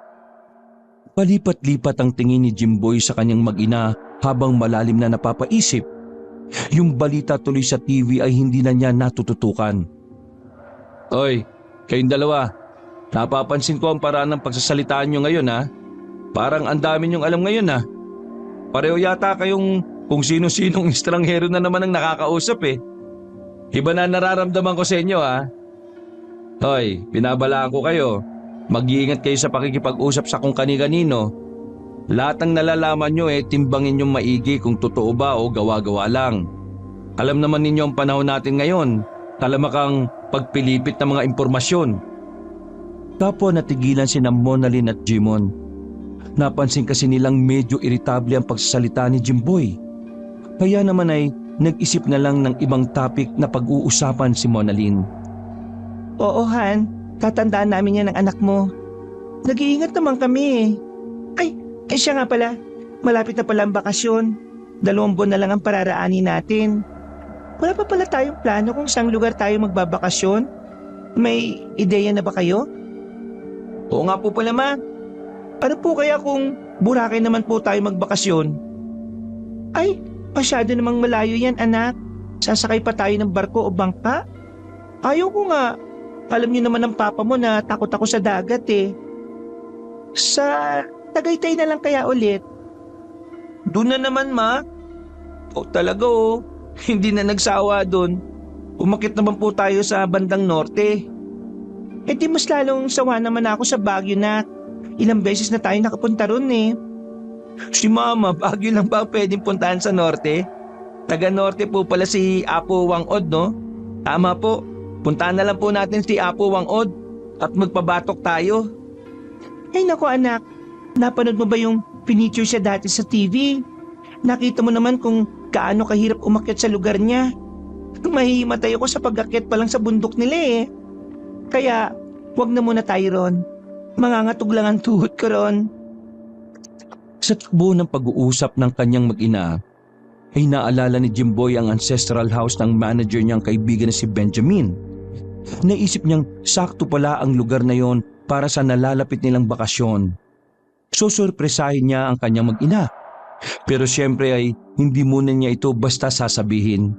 Palipat-lipat ang tingin ni Jimboy sa kanyang mag-ina habang malalim na napapaisip. Yung balita tuloy sa TV ay hindi na niya natututukan. Oy, kayong dalawa. Napapansin ko ang paraan ng pagsasalitaan nyo ngayon Parang ang dami nyong alam ngayon Pareho yata kayong kung sino-sinong estranghero na naman ang nakakausap Iba na nararamdaman ko sa inyo Hoy, pinabalaan ko kayo. Mag-iingat kayo sa pakikipag-usap sa kung kani-kanino. Lahat ng nalalaman nyo timbangin nyong maigi kung totoo ba o gawa-gawa lang. Alam naman ninyo ang panahon natin ngayon. Talamakang pagpilipit ng mga impormasyon. Kapwa natigilan sina Monalyn at Jimon. Napansin kasi nilang medyo iritable ang pagsasalita ni Jimboy. Kaya naman ay nag-isip na lang ng ibang topic na pag-uusapan si Monalyn. Oo, Han. Tatandaan namin yan ng anak mo. Nag-iingat naman kami Ay, siya nga pala. Malapit na pala ang bakasyon. 2 buwan na lang ang pararaanin natin. Wala pa pala tayong plano kung saang lugar tayo magbabakasyon. May ideya na ba kayo? Oo nga po pala, Ma. Ano po kaya kung Boracay naman po tayo magbakasyon? Ay, masyado namang malayo yan, anak. Sasakay pa tayo ng barko o bangka? Ayaw ko nga. Alam niyo naman ng papa mo na takot ako sa dagat eh. Sa Tagaytay na lang kaya ulit. Doon na naman, Ma. O talaga oh. Hindi na nagsawa doon. Umakit naman po tayo sa bandang norte. Eh di mas lalong sawa naman ako sa Baguio na. Ilang beses na tayo nakapunta ron eh. Si Mama, Baguio lang ba pwedeng puntahan sa norte? Taga norte po pala si Apo Wangod, no? Tama po. Puntahan na lang po natin si Apo Wangod at magpabatok tayo. Ay naku anak, napanood mo ba yung pinicture siya dati sa TV? Nakita mo naman kung gaano kahirap umakyat sa lugar niya. Mahihimatay ako sa pag-akyat pa lang sa bundok nila eh. Kaya, wag na muna tayo ron. Mangangatog lang ang tuhod ko ron. Sa takbo ng pag-uusap ng kanyang mag-ina, ay naalala ni Jimboy ang ancestral house ng manager niyang kaibigan na si Benjamin. Naisip niyang sakto pala ang lugar na yon para sa nalalapit nilang bakasyon. Susurpresahin niya ang kanyang mag-ina. Pero siyempre ay hindi muna niya ito basta sasabihin.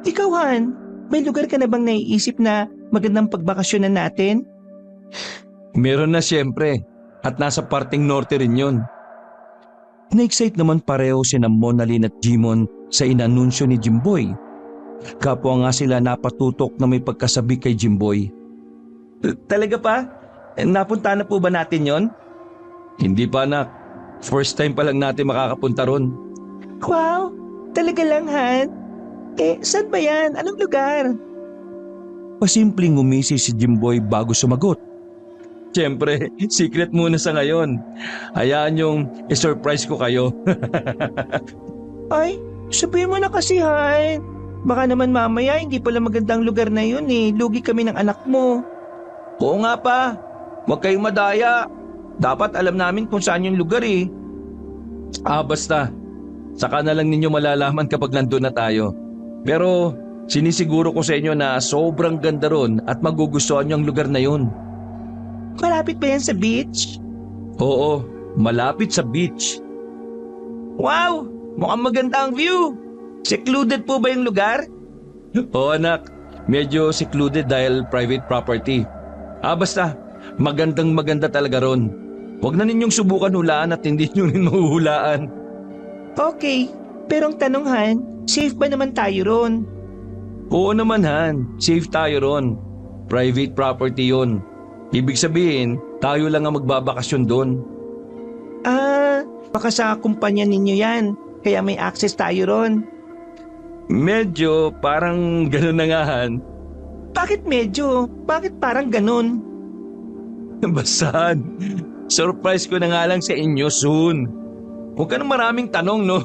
Ikaw Han, may lugar ka na bang naiisip na magandang pagbakasyonan natin? Meron na siyempre at nasa parting norte rin yun. Na-excite naman pareho sina Monalyn at Jimon sa inanunsyo ni Jimboy. Kapwa nga sila napatutok na may pagkasabi kay Jimboy. Talaga pa? Napunta na po ba natin yon? Hindi pa anak. First time pa lang natin makakapunta ron. Wow, talaga lang Han? Eh, saan ba yan? Anong lugar? Pasimpleng ngumisi si Jimboy bago sumagot. Siyempre, secret muna sa ngayon. Hayaan yung i-surprise ko kayo. Ay, sabihin mo na kasi Han. Baka naman mamaya hindi pala magandang lugar na yun eh. Lugi kami ng anak mo. Oo nga pa. Huwag kayong madaya. Dapat alam namin kung saan yung lugar eh. Basta. Saka na lang ninyo malalaman kapag nandun na tayo. Pero sinisiguro ko sa inyo na sobrang ganda ron at magugustuhan nyo ang lugar na yun. Malapit ba yan sa beach? Oo, malapit sa beach. Wow, mukhang maganda ang view. Secluded po ba yung lugar? Oo anak, medyo secluded dahil private property. Basta, magandang maganda talaga ron. Huwag na ninyong subukan hulaan at hindi nyo rin mahuhulaan. Okay, pero ang tanong Han, safe ba naman tayo ron? Oo naman Han, safe tayo ron. Private property yon. Ibig sabihin, tayo lang ang magbabakasyon doon. Baka sa kumpanya ninyo yan, kaya may access tayo ron. Medyo parang gano'n na nga Han. Bakit medyo? Bakit parang ganun? Basahan, surprise ko na nga lang sa inyo soon. Huwag ka nang maraming tanong no.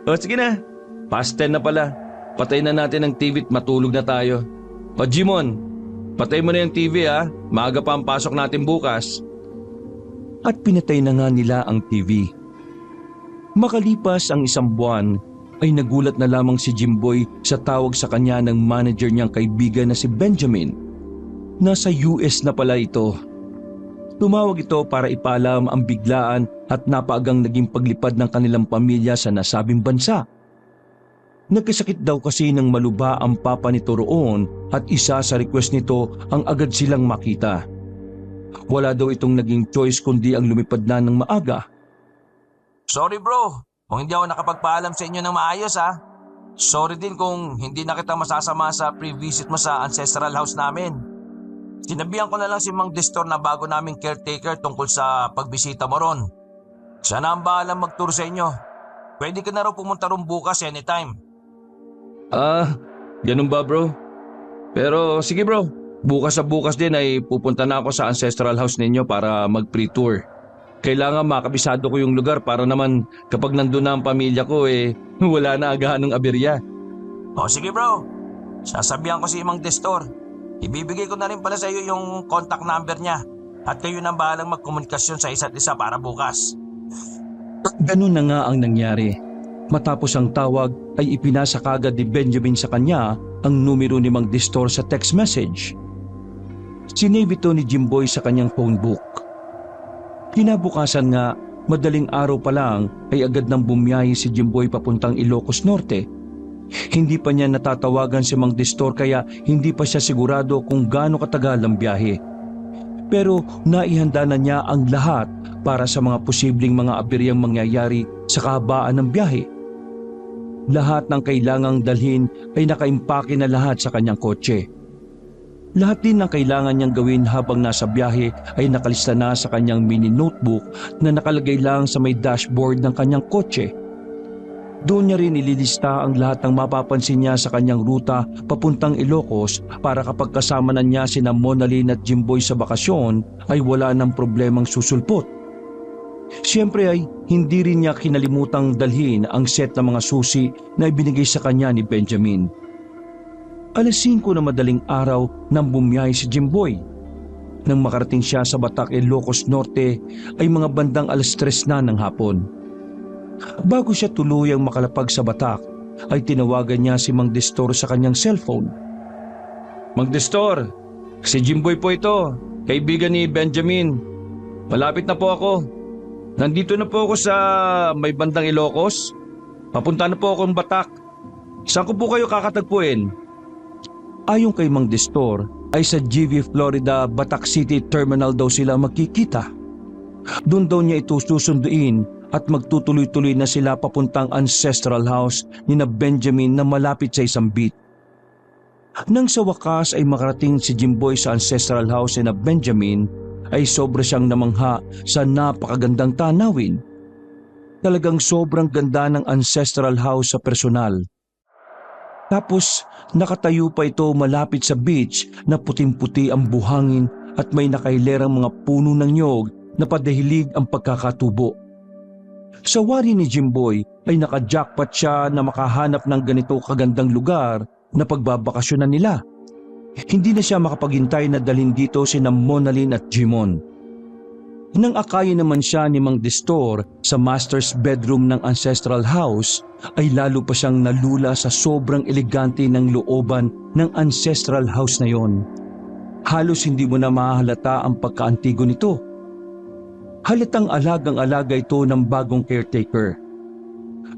O sige na, past 10 na pala. Patay na natin ang TV at matulog na tayo. O Jimon, patay mo na yung TV ha. Maaga pa ang pasok natin bukas. At pinatay na nga nila ang TV. Makalipas ang 1 buwan, ay nagulat na lamang si Jimboy sa tawag sa kanya ng manager niyang kaibigan na si Benjamin. Nasa US na pala ito. Tumawag ito para ipaalam ang biglaan at napaagang naging paglipad ng kanilang pamilya sa nasabing bansa. Nagkasakit daw kasi ng maluba ang papa nito roon at isa sa request nito ang agad silang makita. Wala daw itong naging choice kundi ang lumipad na ng maaga. Sorry bro, kung hindi ako nakapagpaalam sa inyo ng maayos ha. Sorry din kung hindi na kita masasama sa pre-visit mo sa ancestral house namin. Sinabihan ko na lang si Mang Destor na bago naming caretaker tungkol sa pagbisita mo ron. Siya na ang bahalang mag-tour sa inyo. Pwede ka na raw pumunta ron bukas anytime. Ganun ba bro? Pero sige bro, bukas sa bukas din ay pupunta na ako sa ancestral house ninyo para mag-pre-tour. Kailangan makabisado ko yung lugar para naman kapag nandun na ang pamilya ko wala na agahan ng aberya. O sige bro, sasabihan ko si Mang Destor. Ibibigay ko na rin pala sa iyo yung contact number niya at kayo nang bahalang magkomunikasyon sa isa't isa para bukas. Ganun na nga ang nangyari. Matapos ang tawag ay ipinasa kagad ni Benjamin sa kanya ang numero ni Mang Destor sa text message. Sinave ito ni Jimboy sa kanyang phone book. Kinabukasan nga, madaling araw pa lang ay agad nang bumiyahe si Jimboy papuntang Ilocos Norte. Hindi pa niya natatawagan si Mang Destor kaya hindi pa siya sigurado kung gaano katagal ang biyahe. Pero naihanda na niya ang lahat para sa mga posibleng mga aberyang mangyayari sa kahabaan ng biyahe. Lahat ng kailangang dalhin ay nakaimpake na lahat sa kanyang kotse. Lahat din ng kailangan niyang gawin habang nasa biyahe ay nakalista na sa kanyang mini notebook na nakalagay lang sa may dashboard ng kanyang kotse. Doon niya rin ililista ang lahat ng mapapansin niya sa kanyang ruta papuntang Ilocos para kapag kasama na niya sina Monalyn at Jimboy sa bakasyon ay wala ng problemang susulpot. Siyempre ay hindi rin niya kinalimutang dalhin ang set ng mga susi na ibinigay sa kanya ni Benjamin. Alas 5 na madaling araw nang bumiyahe si Jimboy. Nang makarating siya sa Batac, Ilocos Norte ay mga bandang alas 3 na ng hapon. Bago siya tuluyang makalapag sa Batac ay tinawagan niya si Mang Destor sa kanyang cellphone. Mang Destor, si Jimboy po ito, kaibigan ni Benjamin. Malapit na po ako. Nandito na po ako sa may bandang Ilocos. Papunta na po akong Batac. Saan ko po kayo kakatagpuin? Ayon kay Mang Destor ay sa GV Florida Batac City Terminal daw sila magkikita. Doon daw niya ito susunduin at magtutuloy-tuloy na sila papuntang ancestral house ni na Benjamin na malapit sa isang beach. Nang sa wakas ay makarating si Jimboy sa ancestral house ni na Benjamin ay sobra siyang namangha sa napakagandang tanawin. Talagang sobrang ganda ng ancestral house sa personal. Tapos nakatayo pa ito malapit sa beach na puting-puti ang buhangin at may nakailerang mga puno ng nyog na padahilig ang pagkakatubo. Sa wari ni Jimboy ay naka-jackpot siya na makahanap ng ganito kagandang lugar na pagbabakasyonan nila. Hindi na siya makapaghintay na dalhin dito sina Monalyn at Jimon. Nang akayin naman siya ni Mang Destor sa master's bedroom ng ancestral house, ay lalo pa siyang nalula sa sobrang elegante ng looban ng ancestral house na yon. Halos hindi mo na mahahalata ang pagkaantigo nito. Halatang alagang-alaga ito ng bagong caretaker.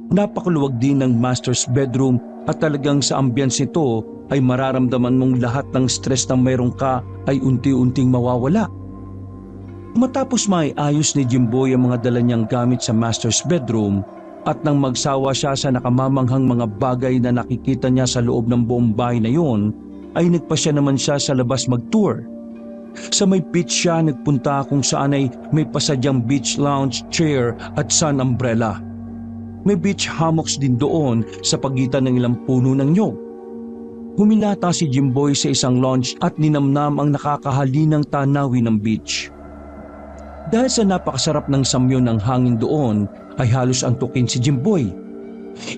Napakaluwag din ng master's bedroom at talagang sa ambience nito ay mararamdaman mong lahat ng stress na mayroon ka ay unti-unting mawawala. Matapos maiayos ni Jimboy ang mga dala niyang gamit sa master's bedroom at nang magsawa siya sa nakamamanghang mga bagay na nakikita niya sa loob ng buong bahay na yun, ay nagpasya naman siya sa labas mag-tour. Sa may beach siya nagpunta kung saan ay may pasadyang beach lounge chair at sun umbrella. May beach hammocks din doon sa pagitan ng ilang puno ng nyog. Huminata si Jimboy sa isang lounge at ninamnam ang nakakahalinang tanawin ng beach. Dahil sa napakasarap ng samyo ng hangin doon ay halos antukin si Jimboy.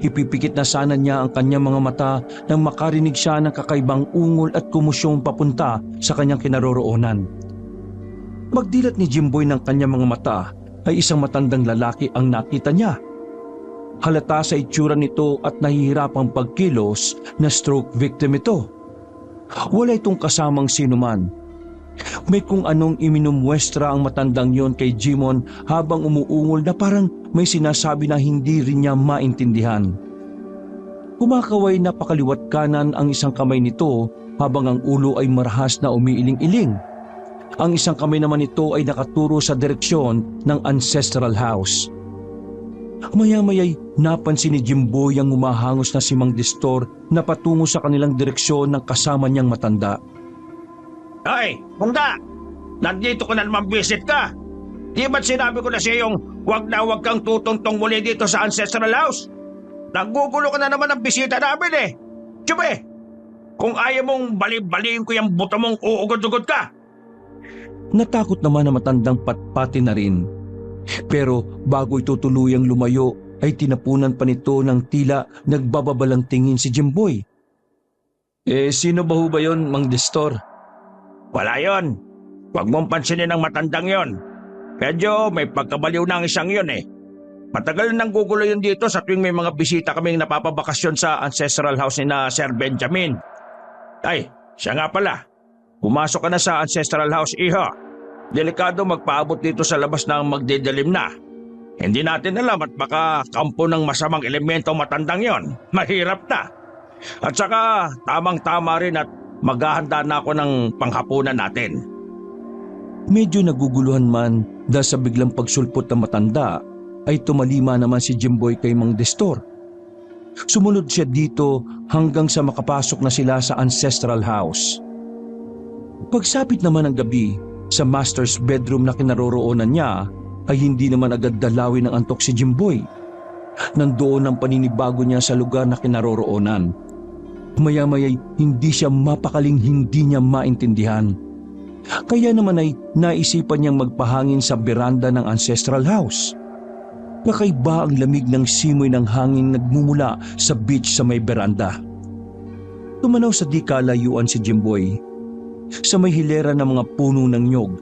Ipipikit na sana niya ang kanyang mga mata nang makarinig siya ng kakaibang ungol at kumusyong papunta sa kanyang kinaroroonan. Magdilat ni Jimboy ng kanyang mga mata ay isang matandang lalaki ang nakita niya. Halata sa itsura nito at nahihirapang pagkilos na stroke victim ito. Wala itong kasamang sinuman. May kung anong iminumwestra ang matandang yon kay Jimon habang umuungol na parang may sinasabi na hindi rin niya maintindihan. Kumakaway na pakaliwat kanan ang isang kamay nito habang ang ulo ay marahas na umiiling-iling. Ang isang kamay naman nito ay nakaturo sa direksyon ng ancestral house. Maya-maya'y napansin ni Jimboy ang humahangos na si Mang Destor na patungo sa kanilang direksyon ng kasama niyang matanda. Hoy, Munda! Nandito ko na naman visit ka! Di ba't sinabi ko na siya yung huwag kang tutungtong muli dito sa ancestral house? Nagugulo ka na naman ang bisita namin eh! Tiyube! Kung ayaw mong bali-baliin ko yung buto mong uugod-ugod ka! Natakot naman na matandang patpati na rin. Pero bago ito tuluyang lumayo ay tinapunan pa nito ng tila nagbababalang tingin si Jimboy. Sino ba ho ba yun, Mang Destor? Wala yon. Huwag mong pansinin ang matandang yon. Medyo may pagkabaliw na ang isang yon eh. Matagal nang gugulo yun dito sa tuwing may mga bisita kaming napapabakasyon sa ancestral house ni na Sir Benjamin. Ay, siya nga pala. Pumasok ka na sa ancestral house, iho. Delikado magpaabot dito sa labas ng magdidilim na. Hindi natin alam at baka kampo ng masamang elemento matandang yon. Mahirap na. At saka tamang-tama rin at maghahanda na ako ng panghapunan natin. Medyo naguguluhan man dahil sa biglang pagsulpot ng matanda ay tumalima naman si Jimboy kay Mang Destor. Sumunod siya dito hanggang sa makapasok na sila sa ancestral house. Pagsapit naman ng gabi sa master's bedroom na kinaroroonan niya ay hindi naman agad dalawin ng antok si Jimboy. Nandoon ang paninibago niya sa lugar na kinaroroonan. Maya-maya'y hindi siya mapakaling hindi niya maintindihan. Kaya naman ay naisipan niyang magpahangin sa beranda ng ancestral house. Kakaiba ang lamig ng simoy ng hangin nagmumula sa beach sa may beranda. Tumanaw sa di kalayuan si Jimboy sa may hilera ng mga puno ng nyog.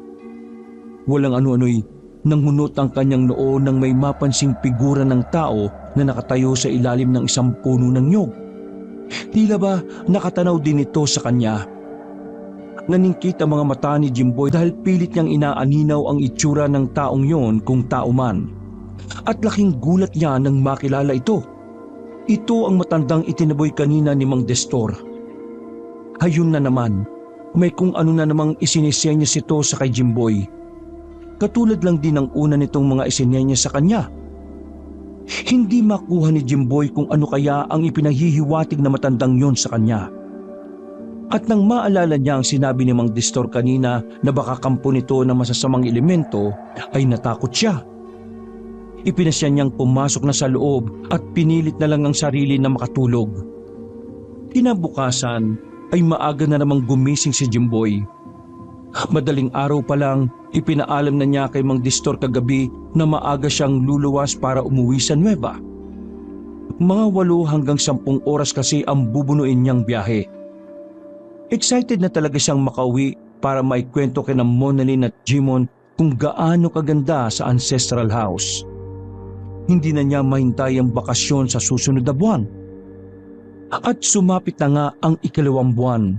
Walang ano-ano'y nanghunot ang kanyang noo nang may mapansing figura ng tao na nakatayo sa ilalim ng isang puno ng nyog. Tila ba nakatanaw din ito sa kanya? Naningkit ang mga mata ni Jimboy dahil pilit niyang inaaninaw ang itsura ng taong yon kung tao man. At laking gulat niya nang makilala ito. Ito ang matandang itinaboy kanina ni Mang Destor. Hayun na naman, may kung ano na namang isinisenyas ito sa kay Jimboy. Katulad lang din ng una nitong mga isinenyas sa kanya. Hindi makuha ni Jimboy kung ano kaya ang ipinahihiwatig na matandang yon sa kanya. At nang maalala niya ang sinabi ni Mang Destor kanina na baka kampo nito na masasamang elemento, ay natakot siya. Ipinasya niyang pumasok na sa loob at pinilit na lang ang sarili na makatulog. Kinabukasan ay maaga na namang gumising si Jimboy. Madaling araw pa lang, ipinaalam na niya kay Mang Destor kagabi na maaga siyang luluwas para umuwi sa Nueva. Mga 8 hanggang 10 oras kasi ang bubunuin niyang biyahe. Excited na talaga siyang makauwi para maikwento kina Monalyn at Jimon kung gaano kaganda sa ancestral house. Hindi na niya mahintay ang bakasyon sa susunod na buwan. At sumapit na nga ang 2nd buwan.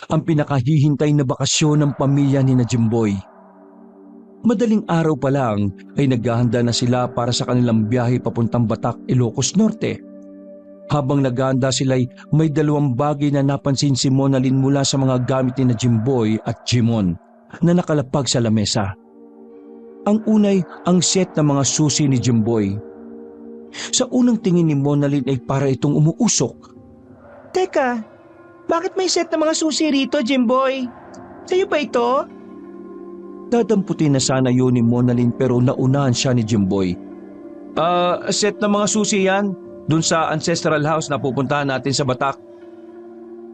Ang pinakahihintay na bakasyon ng pamilya ni na Jimboy. Madaling araw pa lang ay naghahanda na sila para sa kanilang biyahe papuntang Batac, Ilocos Norte. Habang naghahanda sila'y may 2 bagay na napansin si Monalyn mula sa mga gamit ni na Jimboy at Jimon na nakalapag sa lamesa. Ang unay ang set ng mga susi ni Jimboy. Sa unang tingin ni Monalyn ay para itong umuusok. Teka, bakit may set ng mga susi rito, Jimboy? Sa'yo ba ito? Dadamputin na sana yun ni Monalyn pero naunahan siya ni Jimboy. Set ng mga susi yan. Dun sa ancestral house na pupuntahan natin sa Batac.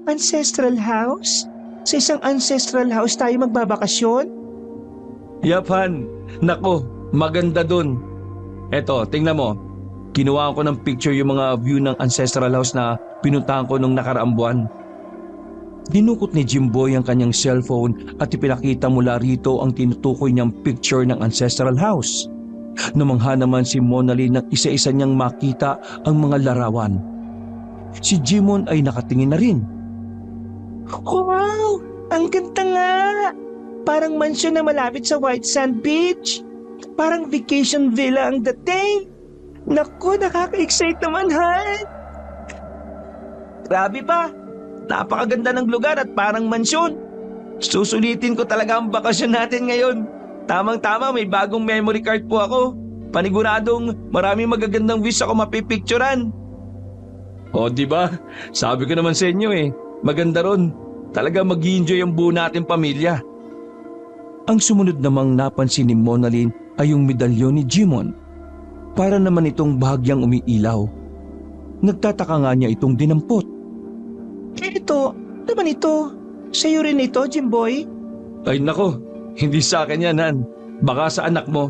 Ancestral house? Sa isang ancestral house tayo magbabakasyon? Yapan, nako, maganda dun. Eto, tingnan mo. Kinuha ko ng picture yung mga view ng ancestral house na pinuntahan ko nung nakaraang buwan. Dinukot ni Jimboy ang kanyang cellphone at ipinakita mula rito ang tinutukoy niyang picture ng ancestral house. Namangha naman si Monalyn nang isa-isa niyang makita ang mga larawan. Si Jimon ay nakatingin na rin. Wow! Ang ganda nga! Parang mansyon na malapit sa White Sand Beach. Parang vacation villa ang dating. Naku, nakaka-excite naman, Han! Grabe pa! Napakaganda ng lugar at parang mansyon. Susulitin ko talaga ang bakasyon natin ngayon. Tamang-tama, may bagong memory card po ako. Paniguradong maraming magagandang views ako mapipicturan. O, di ba? Sabi ko naman sa inyo maganda ron. Talaga mag-i-enjoy ang buo nating pamilya. Ang sumunod namang napansin ni Monalyn ay yung medalyon ni Jimon. Para naman itong bahagyang umiilaw. Nagtataka nga niya itong dinampot. Ito, naman ito. Sa'yo rin ito, Jimboy? Ay nako, hindi sa akin yan, Han. Baka sa anak mo.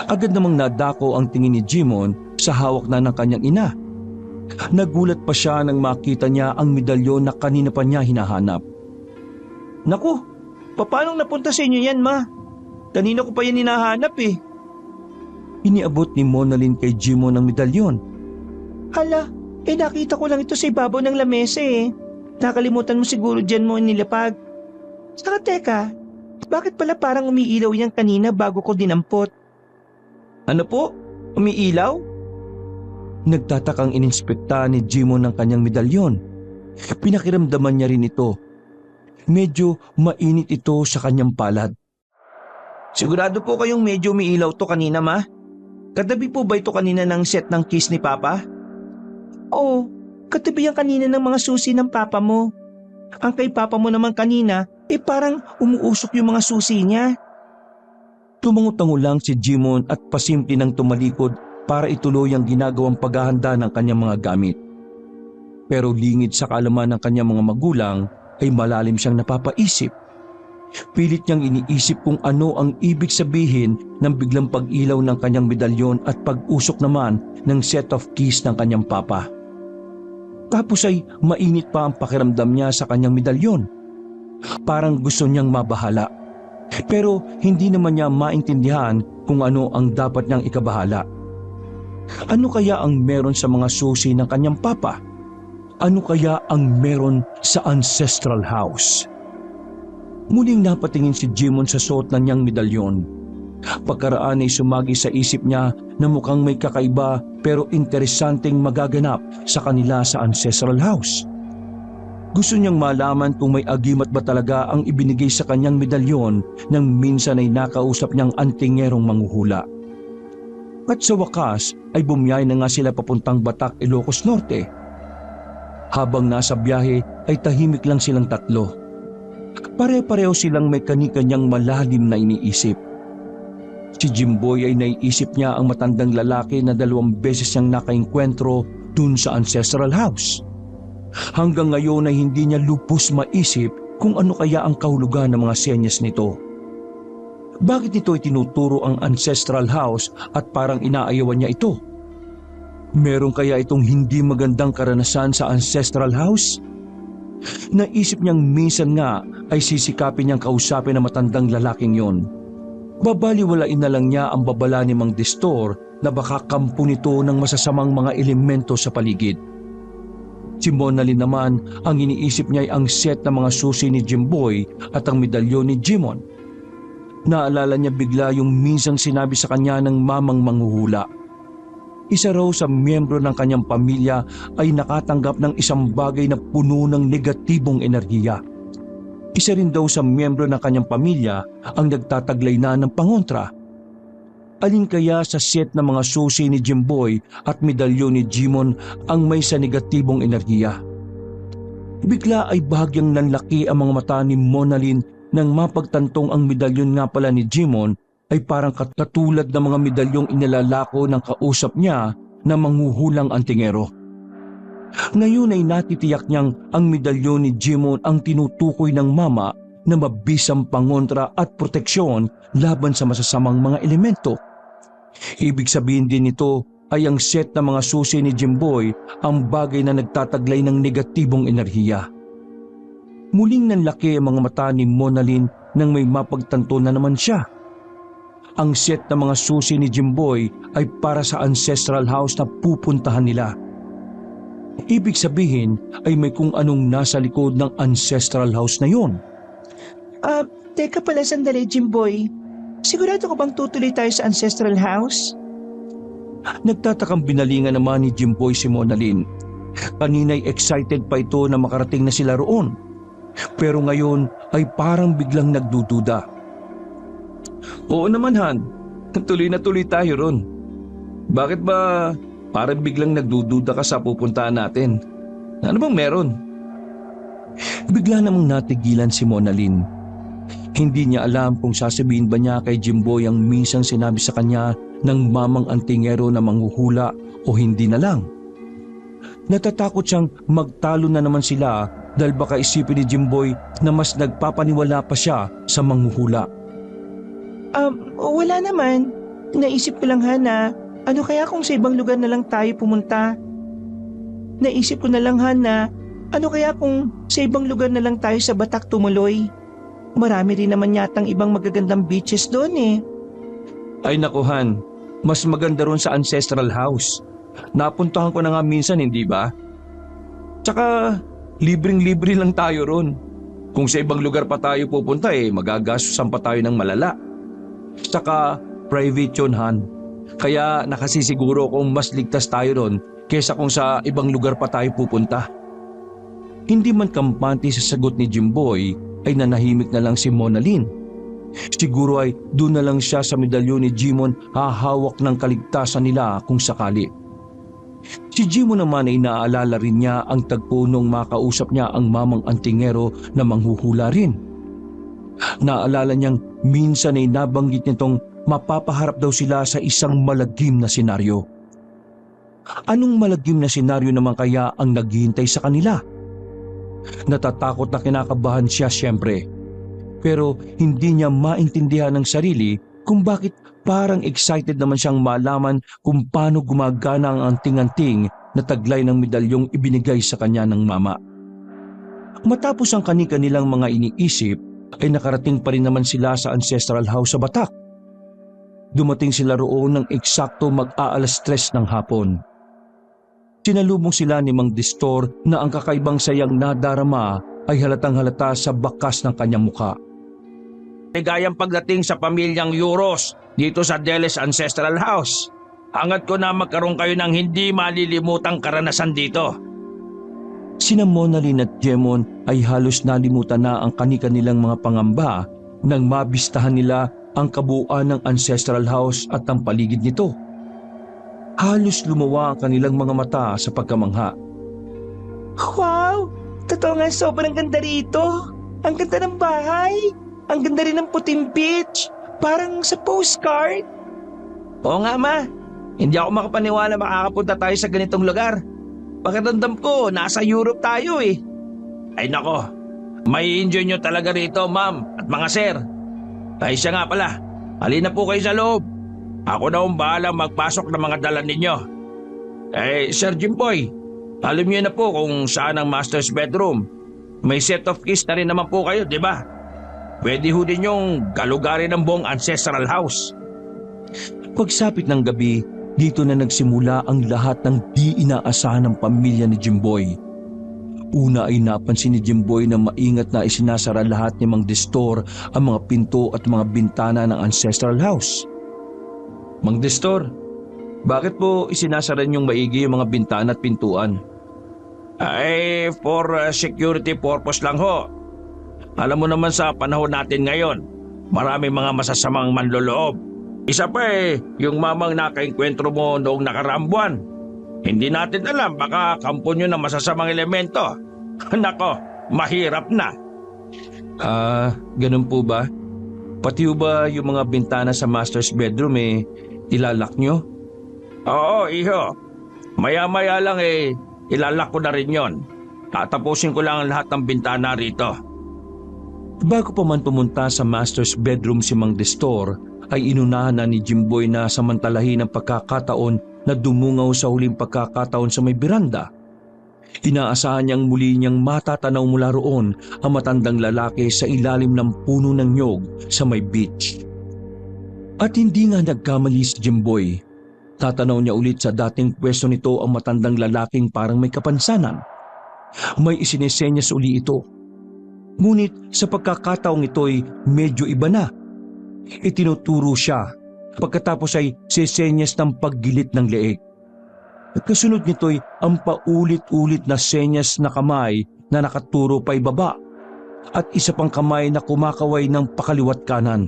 Agad namang nadako ang tingin ni Jimon sa hawak na ng kanyang ina. Nagulat pa siya nang makita niya ang medalyon na kanina pa niya hinahanap. Naku, paano napunta sa inyo yan, Ma? Kanina ko pa yan hinahanap Iniabot ni Monalyn kay Jimon ang medalyon. Hala, nakita ko lang ito sa ibabaw ng lamesa eh. Nakalimutan mo siguro dyan mo nilapag. Saka teka, bakit pala parang umiilaw yan kanina bago ko dinampot? Ano po? Umiilaw? Nagtatakang ininspekta ni Jimon ang kanyang medalyon. Pinakiramdaman niya rin ito. Medyo mainit ito sa kanyang palad. Sigurado po kayong medyo umiilaw to kanina, ma? Katabi po ba ito kanina ng set ng kiss ni Papa? Oo, katabi yan kanina ng mga susi ng papa mo. Ang kay papa mo naman kanina, parang umuusok yung mga susi niya. Tumangutango lang si Jimon at pasimple nang tumalikod para ituloy ang ginagawang paghahanda ng kanyang mga gamit. Pero lingid sa kaalaman ng kanyang mga magulang ay malalim siyang napapaisip. Pilit niyang iniisip kung ano ang ibig sabihin ng biglang pag-ilaw ng kanyang medalyon at pag-usok naman ng set of keys ng kanyang papa. Tapos ay mainit pa ang pakiramdam niya sa kanyang medalyon. Parang gusto niyang mabahala. Pero hindi naman niya maintindihan kung ano ang dapat niyang ikabahala. Ano kaya ang meron sa mga susi ng kanyang papa? Ano kaya ang meron sa ancestral house? Muling napatingin si Jimon sa suot na niyang medalyon. Pagkaraan ay sumagi sa isip niya na mukhang may kakaiba pero interesanteng magaganap sa kanila sa ancestral house. Gusto niyang malaman kung may agimat ba talaga ang ibinigay sa kanyang medalyon nang minsan ay nakausap niyang antingerong manghuhula. At sa wakas ay bumiyay na nga sila papuntang Batac, Ilocos Norte. Habang nasa biyahe ay tahimik lang silang tatlo. Pare-pareho silang may kani-kanyang malalim na iniisip. Si Jimboy ay naiisip niya ang matandang lalaki na 2 beses niyang nakaengkwentro dun sa ancestral house. Hanggang ngayon ay hindi niya lubos maisip kung ano kaya ang kahulugan ng mga senyas nito. Bakit nito itinuturo ang ancestral house at parang inaayawan niya ito? Meron kaya itong hindi magandang karanasan sa ancestral house? Naisip niyang minsan nga ay sisikapin niyang kausapin ang matandang lalaking yon. Babaliwalain na lang niya ang babala ni Mang Destor na baka kampo nito ng masasamang mga elemento sa paligid. Si Monalyn naman, ang iniisip niya ay ang set ng mga susi ni Jimboy at ang medalyon ni Jimon. Naalala niya bigla yung minsang sinabi sa kanya ng mamang manghuhula. Isa raw sa miyembro ng kanyang pamilya ay nakatanggap ng isang bagay na puno ng negatibong enerhiya. Isa rin daw sa miyembro ng kanyang pamilya ang nagtataglay na ng pangontra. Alin kaya sa set ng mga susi ni Jimboy at medalyon ni Jimon ang may sa negatibong enerhiya? Bigla ay bahagyang nanlaki ang mga mata ni Monalyn nang mapagtantong ang medalyon nga pala ni Jimon ay parang katulad ng mga medalyong inilalako ng kausap niya na manghuhulang antingero. Ngayon ay natitiyak niyang ang medalyon ni Jimon ang tinutukoy ng mama na mabisang pangontra at proteksyon laban sa masasamang mga elemento. Ibig sabihin din nito ay ang set ng mga susi ni Jimboy ang bagay na nagtataglay ng negatibong enerhiya. Muling nanlaki ang mga mata ni Monalyn nang may mapagtanto na naman siya. Ang set ng mga susi ni Jimboy ay para sa ancestral house na pupuntahan nila. Ibig sabihin ay may kung anong nasa likod ng ancestral house na yon. Teka pala sandali, Jimboy. Sigurado ka bang tutuloy tayo sa ancestral house? Nagtatakang binalingan naman ni Jimboy si Monalyn. Kanina'y excited pa ito na makarating na sila roon. Pero ngayon ay parang biglang nagdududa. Oo naman, Han. Tuloy na tuloy tayo ron. Bakit ba parang biglang nagdududa ka sa pupuntahan natin? Ano bang meron? Bigla namang natigilan si Monalyn. Hindi niya alam kung sasabihin ba niya kay Jimboy ang minsang sinabi sa kanya ng mamang antingero na manghuhula o hindi na lang. Natatakot siyang magtalo na naman sila dahil baka isipin ni Jimboy na mas nagpapaniwala pa siya sa manghuhula. Wala naman. Naisip ko lang na ano kaya kung sa ibang lugar na lang tayo pumunta? Naisip ko na lang na ano kaya kung sa ibang lugar na lang tayo sa Batac tumuloy? Marami rin naman yatang ibang magagandang beaches doon eh. Ay naku, Han. Mas maganda ron sa ancestral house. Napuntahan ko na nga minsan, hindi ba? Tsaka, libreng-libre lang tayo ron. Kung sa ibang lugar pa tayo pupunta magagastusan pa tayo ng malala. Tsaka, private yun, Han. Kaya nakasisiguro kung mas ligtas tayo ron kesa kung sa ibang lugar pa tayo pupunta. Hindi man kampante sa sagot ni Jimboy ay nanahimik na lang si Mona Lynn. Siguro ay doon na lang siya sa medalyon ni Jimon hahawak ng kaligtasan nila kung sakali. Si Jimon naman ay naaalala rin niya ang tagpo nung makausap niya ang mamang antingero na manghuhula rin. Naalala niyang minsan ay nabanggit nitong mapapaharap daw sila sa isang malagim na senaryo. Anong malagim na senaryo naman kaya ang naghihintay sa kanila? Natatakot na kinakabahan siya siyempre. Pero hindi niya maintindihan ng sarili kung bakit parang excited naman siyang malaman kung paano gumagana ang anting-anting na taglay ng medalyong ibinigay sa kanya ng mama. Matapos ang kani-kanilang mga iniisip ay nakarating pa rin naman sila sa ancestral house sa Batak. Dumating sila roon ng eksakto mag-aalas 3 ng hapon. Sinalubong sila ni Mang Distor na ang kakaibang sayang nadarama ay halatang halata sa bakas ng kanyang mukha. Ligayang pagdating sa pamilyang Euros dito sa Deles Ancestral House. Hangat ko na magkaroon kayo ng hindi malilimutang karanasan dito. Sina Mona Lynn at Jemon ay halos nalimutan na ang kani-kanilang mga pangamba nang mabistahan nila ang kabuuan ng ancestral house at ang paligid nito. Halos lumawa ang kanilang mga mata sa pagkamangha. Wow! Totoo nga sobrang ganda rito. Ang ganda ng bahay. Ang ganda rin ng puting beach. Parang sa postcard. Oo nga ma, hindi ako makapaniwala makakapunta tayo sa ganitong lugar. Pakiramdam ko, nasa Europe tayo eh. Ay nako, may enjoy nyo talaga rito ma'am at mga sir. Ay siya nga pala, halina po kayo sa loob. Ako na bahala magpasok ng mga dala ninyo. Sir Jimboy, alam niyo na po kung saan ang master's bedroom. May set of keys na rin naman po kayo, di ba? Pwede ho din yung galugarin ng buong ancestral house. Pagsapit ng gabi, dito na nagsimula ang lahat ng di inaasahan ng pamilya ni Jimboy. Una ay napansin ni Jimboy na maingat na isinasara lahat ni Mang Distor ang mga pinto at mga bintana ng ancestral house. Mang Distor, bakit po isinasara niyong maigi yung mga bintana at pintuan? For security purpose lang ho. Alam mo naman sa panahon natin ngayon, maraming mga masasamang manloloob. Isa pa yung mamang nakainkwentro mo noong nakaraang buwan. Hindi natin alam, baka kampo nyo ng masasamang elemento. Nako, mahirap na. Ganun po ba? Pati ba yung mga bintana sa master's bedroom ilalak nyo? Oo, iho. Maya-maya lang ilalak ko na rin yon. Tatapusin ko lang ang lahat ng bintana rito. Bago pa man pumunta sa master's bedroom si Mang Distor, ay inunahan na ni Jimboy na samantalahin ang pagkakataon na dumungaw sa huling pagkakataon sa may beranda. Inaasahan niyang muli niyang matatanaw mula roon ang matandang lalaki sa ilalim ng puno ng nyog sa may beach. At hindi nga nagkamali si Jimboy. Tatanaw niya ulit sa dating pwesto nito ang matandang lalaking parang may kapansanan. May isinisenyas uli ito. Ngunit sa pagkakataong ito'y medyo iba na. Itinuturo siya, pagkatapos ay sesenyas ng paggilit ng leeg. Kasunod nito'y ang paulit-ulit na senyas na kamay na nakaturo pa ibaba at isa pang kamay na kumakaway ng pakaliwat kanan.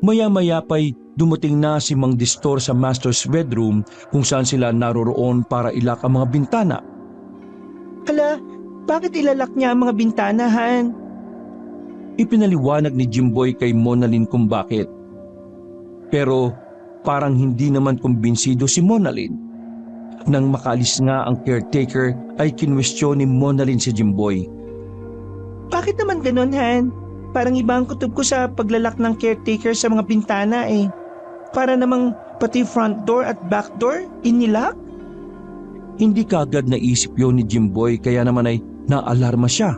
Maya-maya pa'y dumating na si Mang Distor sa master's bedroom kung saan sila naroroon para ilak ang mga bintana. Ala, bakit ilalak niya ang mga bintana, Han? Ipinaliwanag ni Jimboy kay Mona Lynn kung bakit. Pero parang hindi naman kumbinsido si Mona Lynn. Nang makaalis nga ang caretaker ay kinwestiyon ni Mona Lynn si Jimboy. Bakit naman ganun, Han? Parang iba ang kutob ko sa paglalak ng caretaker sa mga bintana Para namang pati front door at back door inilak? Hindi kaagad naisip yun ni Jimboy kaya naman ay naalarma siya.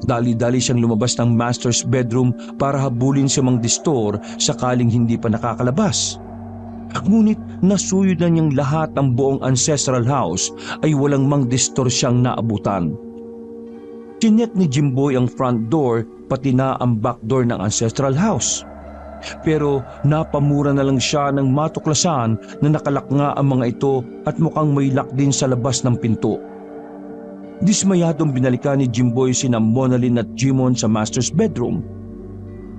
Dali-dali siyang lumabas ng master's bedroom para habulin si Mang Distor sakaling hindi pa nakakalabas. Ngunit nasuyod na niyang lahat ng buong ancestral house ay walang mang distorsyang naabutan. Chinek ni Jimboy ang front door pati na ang back door ng ancestral house. Pero napamura na lang siya ng matuklasan na nakalak nga ang mga ito at mukhang may lock din sa labas ng pinto. Dismayadong binalikan ni Jimboy sina Monalyn at Jimon sa master's bedroom.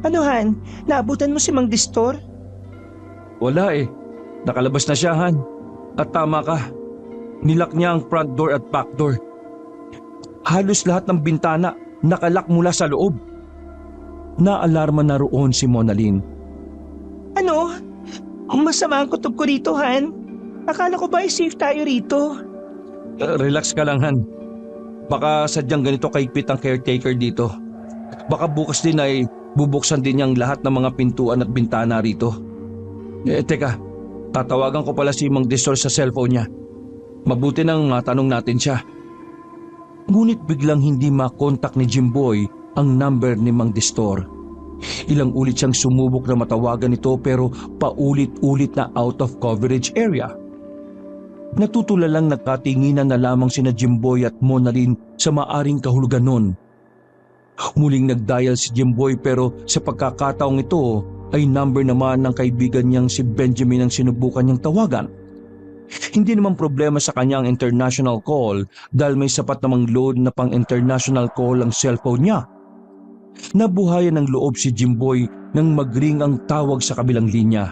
Ano Han, naabutan mo si Mang Distor? Wala eh. Nakalabas na siya, Han. At tama ka. Nilak niya ang front door at back door. Halos lahat ng bintana nakalak mula sa loob. Naalarma na roon si Monalyn. Ano? Masama ang kutob ko rito, Han. Akala ko ba ay safe tayo rito? Relax ka lang, Han. Baka sadyang ganito kaigpit ang caretaker dito. Baka bukas din ay bubuksan din niyang lahat ng mga pintuan at bintana rito. Teka, tatawagan ko pala si Mang Distor sa cellphone niya. Mabuti nang matanong natin siya. Ngunit biglang hindi makontak ni Jimboy ang number ni Mang Distor. Ilang ulit siyang sumubok na matawagan ito pero paulit-ulit na out of coverage area. Natutulalang nagkatinginan na lamang sina Jimboy at Monalyn sa maaring kahulugan nun. Muling nagdial si Jimboy pero sa pagkakataong ito ay number naman ng kaibigan niyang si Benjamin ang sinubukan niyang tawagan. Hindi naman problema sa kanyang international call dahil may sapat namang load na pang international call ang cellphone niya. Nabuhayan ng loob si Jimboy nang magring ang tawag sa kabilang linya.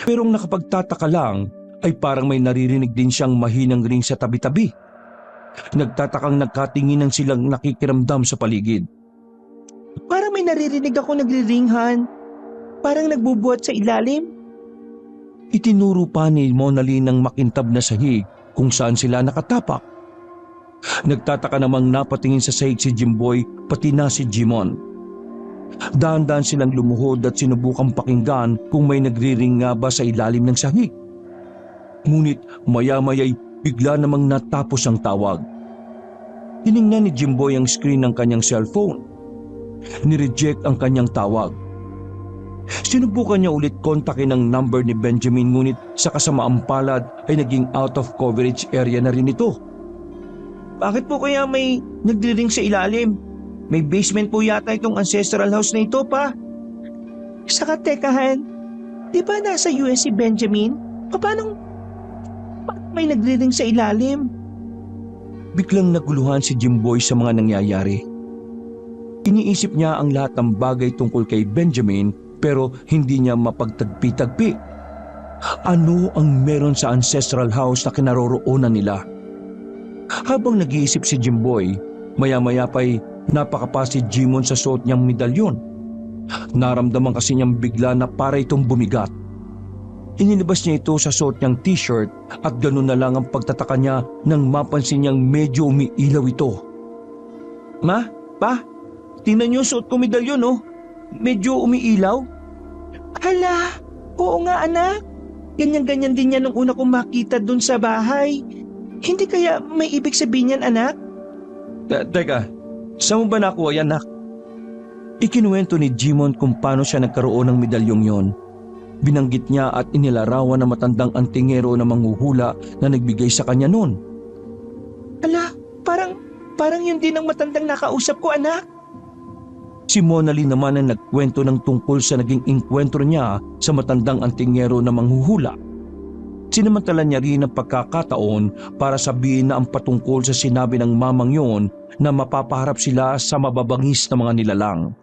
Pero ang nakapagtataka lang ay parang may naririnig din siyang mahinang ring sa tabi-tabi. Nagtatakang nagkatinginan silang nakikiramdam sa paligid. Parang may naririnig ako nagri-ring, Han. Parang nagbubuhat sa ilalim. Itinuro pa ni Monalyn ng makintab na sahig kung saan sila nakatapak. Nagtataka namang napatingin sa sahig si Jimboy pati na si Jimon. Dahan-dahan silang lumuhod at sinubukang pakinggan kung may nagri-ring nga ba sa ilalim ng sahig. Ngunit maya-maya'y bigla namang natapos ang tawag. Tiningnan ni Jimboy ang screen ng kanyang cellphone. Nireject ang kanyang tawag. Sinubukan niya ulit kontakin ang number ni Benjamin ngunit sa kasamaang palad ay naging out of coverage area na rin ito. Bakit po kaya may nagri-ring sa ilalim? May basement po yata itong ancestral house na ito, pa. Saka teka, Han. Di ba nasa US si Benjamin? Paano may nagri-ring sa ilalim? Biglang naguluhan si Jimboy sa mga nangyayari. Iniisip niya ang lahat ng bagay tungkol kay Benjamin pero hindi niya mapagtagpi-tagpi. Ano ang meron sa ancestral house na kinaroroonan nila? Habang nag-iisip si Jimboy, maya-maya pa'y napakapa si Jimon sa suot niyang medalyon. Naramdaman kasi niyang bigla na para itong bumigat. Inilabas niya ito sa suot niyang t-shirt at ganun na lang ang pagtataka niya nang mapansin niyang medyo umiilaw ito. Ma, pa, tingnan niyo suot ko medalyon, oh. Medyo umiilaw. Hala, oo nga anak. Ganyan-ganyan din yan nung una kong makita dun sa bahay. Hindi kaya may ibig sabihin yan, anak? Teka, saan mo ba nakuha yan, nak? Ikinuwento ni Jimon kung paano siya nagkaroon ng medalyong yon. Binanggit niya at inilarawan na matandang antingero na manghuhula na nagbigay sa kanya noon. Hala, parang yun din ang matandang nakausap ko, anak. Si Monalyn naman ang nagkwento ng tungkol sa naging inkwentro niya sa matandang antingero na manghuhula. Sinamantala niya rin ang pagkakataon para sabihin na ang patungkol sa sinabi ng mamang yon na mapapaharap sila sa mababangis na mga nilalang.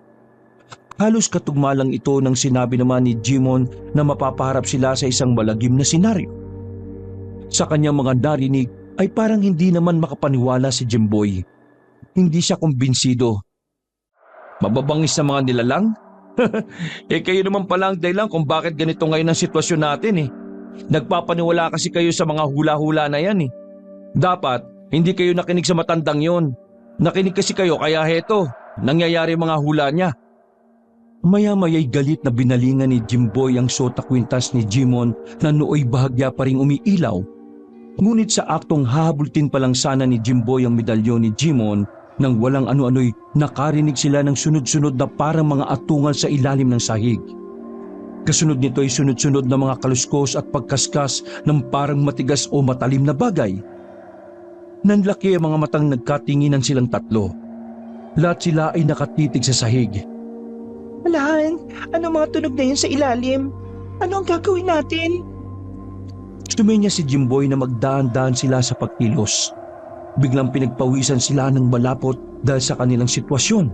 Halos katugma lang ito ng sinabi naman ni Jimon na mapapaharap sila sa isang malagim na senaryo. Sa kanyang mga narinig ay parang hindi naman makapaniwala si Jimboy. Hindi siya kumbinsido. Mababangis na mga nilalang? Kayo naman pala ang dahilan kung bakit ganito ngayon ang sitwasyon natin eh. Nagpapaniwala kasi kayo sa mga hula-hula na yan eh. Dapat, hindi kayo nakinig sa matandang yon. Nakinig kasi kayo kaya heto, nangyayari mga hula niya. Maya-maya'y galit na binalingan ni Jimboy ang suot na kwintas ni Jimon na nooy bahagya pa ring umiilaw. Ngunit sa aktong hahabultin pa lang sana ni Jimboy ang medalyon ni Jimon, nang walang ano-ano'y nakarinig sila ng sunod-sunod na parang mga atungal sa ilalim ng sahig. Kasunod nito ay sunod-sunod na mga kaluskos at pagkaskas ng parang matigas o matalim na bagay. Nanlaki ang mga matang nagkatinginan silang tatlo. Lahat sila ay nakatitig sa sahig. Alahan, ano mga tunog na yun sa ilalim? Ano ang gagawin natin? Sumenya si Jimboy na magdaan-daan sila sa pagkilos. Biglang pinagpawisan sila ng malapot dahil sa kanilang sitwasyon.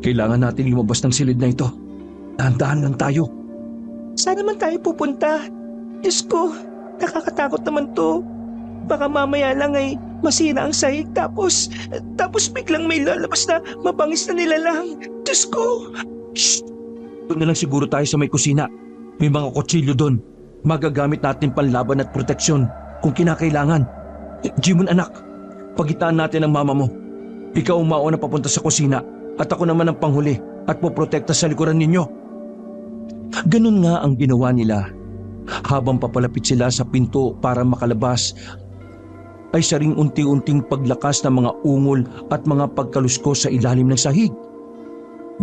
Kailangan natin lumabas ng silid na ito. Dahan-dahan lang tayo. Saan naman tayo pupunta? Diyos ko, nakakatakot naman to. Baka mamaya lang ay masira ang sahig tapos biglang may lalabas na mabangis na nilalang. Diyos ko! Shh! Doon na lang siguro tayo sa may kusina. May mga kutsilyo doon. Magagamit natin panlaban at proteksyon kung kinakailangan. Jimon anak, pagitaan natin ang mama mo. Ikaw ang mauna papunta sa kusina at ako naman ang panghuli at poprotekta sa likuran ninyo. Ganun nga ang ginawa nila. Habang papalapit sila sa pinto para makalabas, ay siya ring unti-unting paglakas ng mga ungol at mga pagkaluskos sa ilalim ng sahig.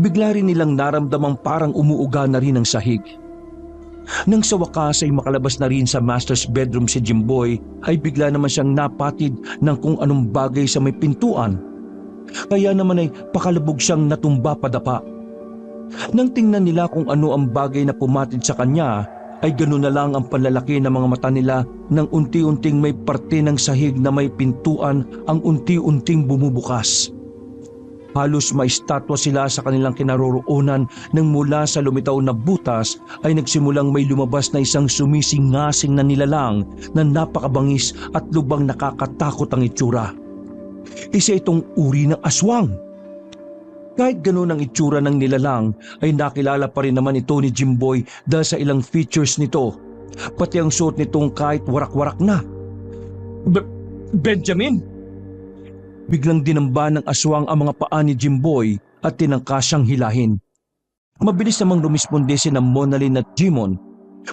Bigla rin nilang naramdamang parang umuuga na rin ang sahig. Nang sa wakas ay makalabas na rin sa master's bedroom si Jimboy, ay bigla naman siyang napatid ng kung anong bagay sa may pintuan. Kaya naman ay pakalabog siyang natumba padapa. Nang tingnan nila kung ano ang bagay na pumatid sa kanya, ay ganoon na lang ang panlalaki ng mga mata nila nang unti-unting may parte ng sahig na may pintuan ang unti-unting bumubukas. Halos maistatwa sila sa kanilang kinaroroonan nang mula sa lumitaw na butas ay nagsimulang may lumabas na isang sumisingasing na nilalang na napakabangis at lubang nakakatakot ang itsura. Isa itong uri ng aswang. Kahit ganoon ang itsura ng nilalang ay nakilala pa rin naman ito ni Jimboy dahil sa ilang features nito, pati ang suot nitong kahit warak-warak na. Benjamin? Biglang dinamba ng aswang ang mga paa ni Jimboy at tinangka siyang hilahin. Mabilis namang rumisponde si na Monalyn at Jimon.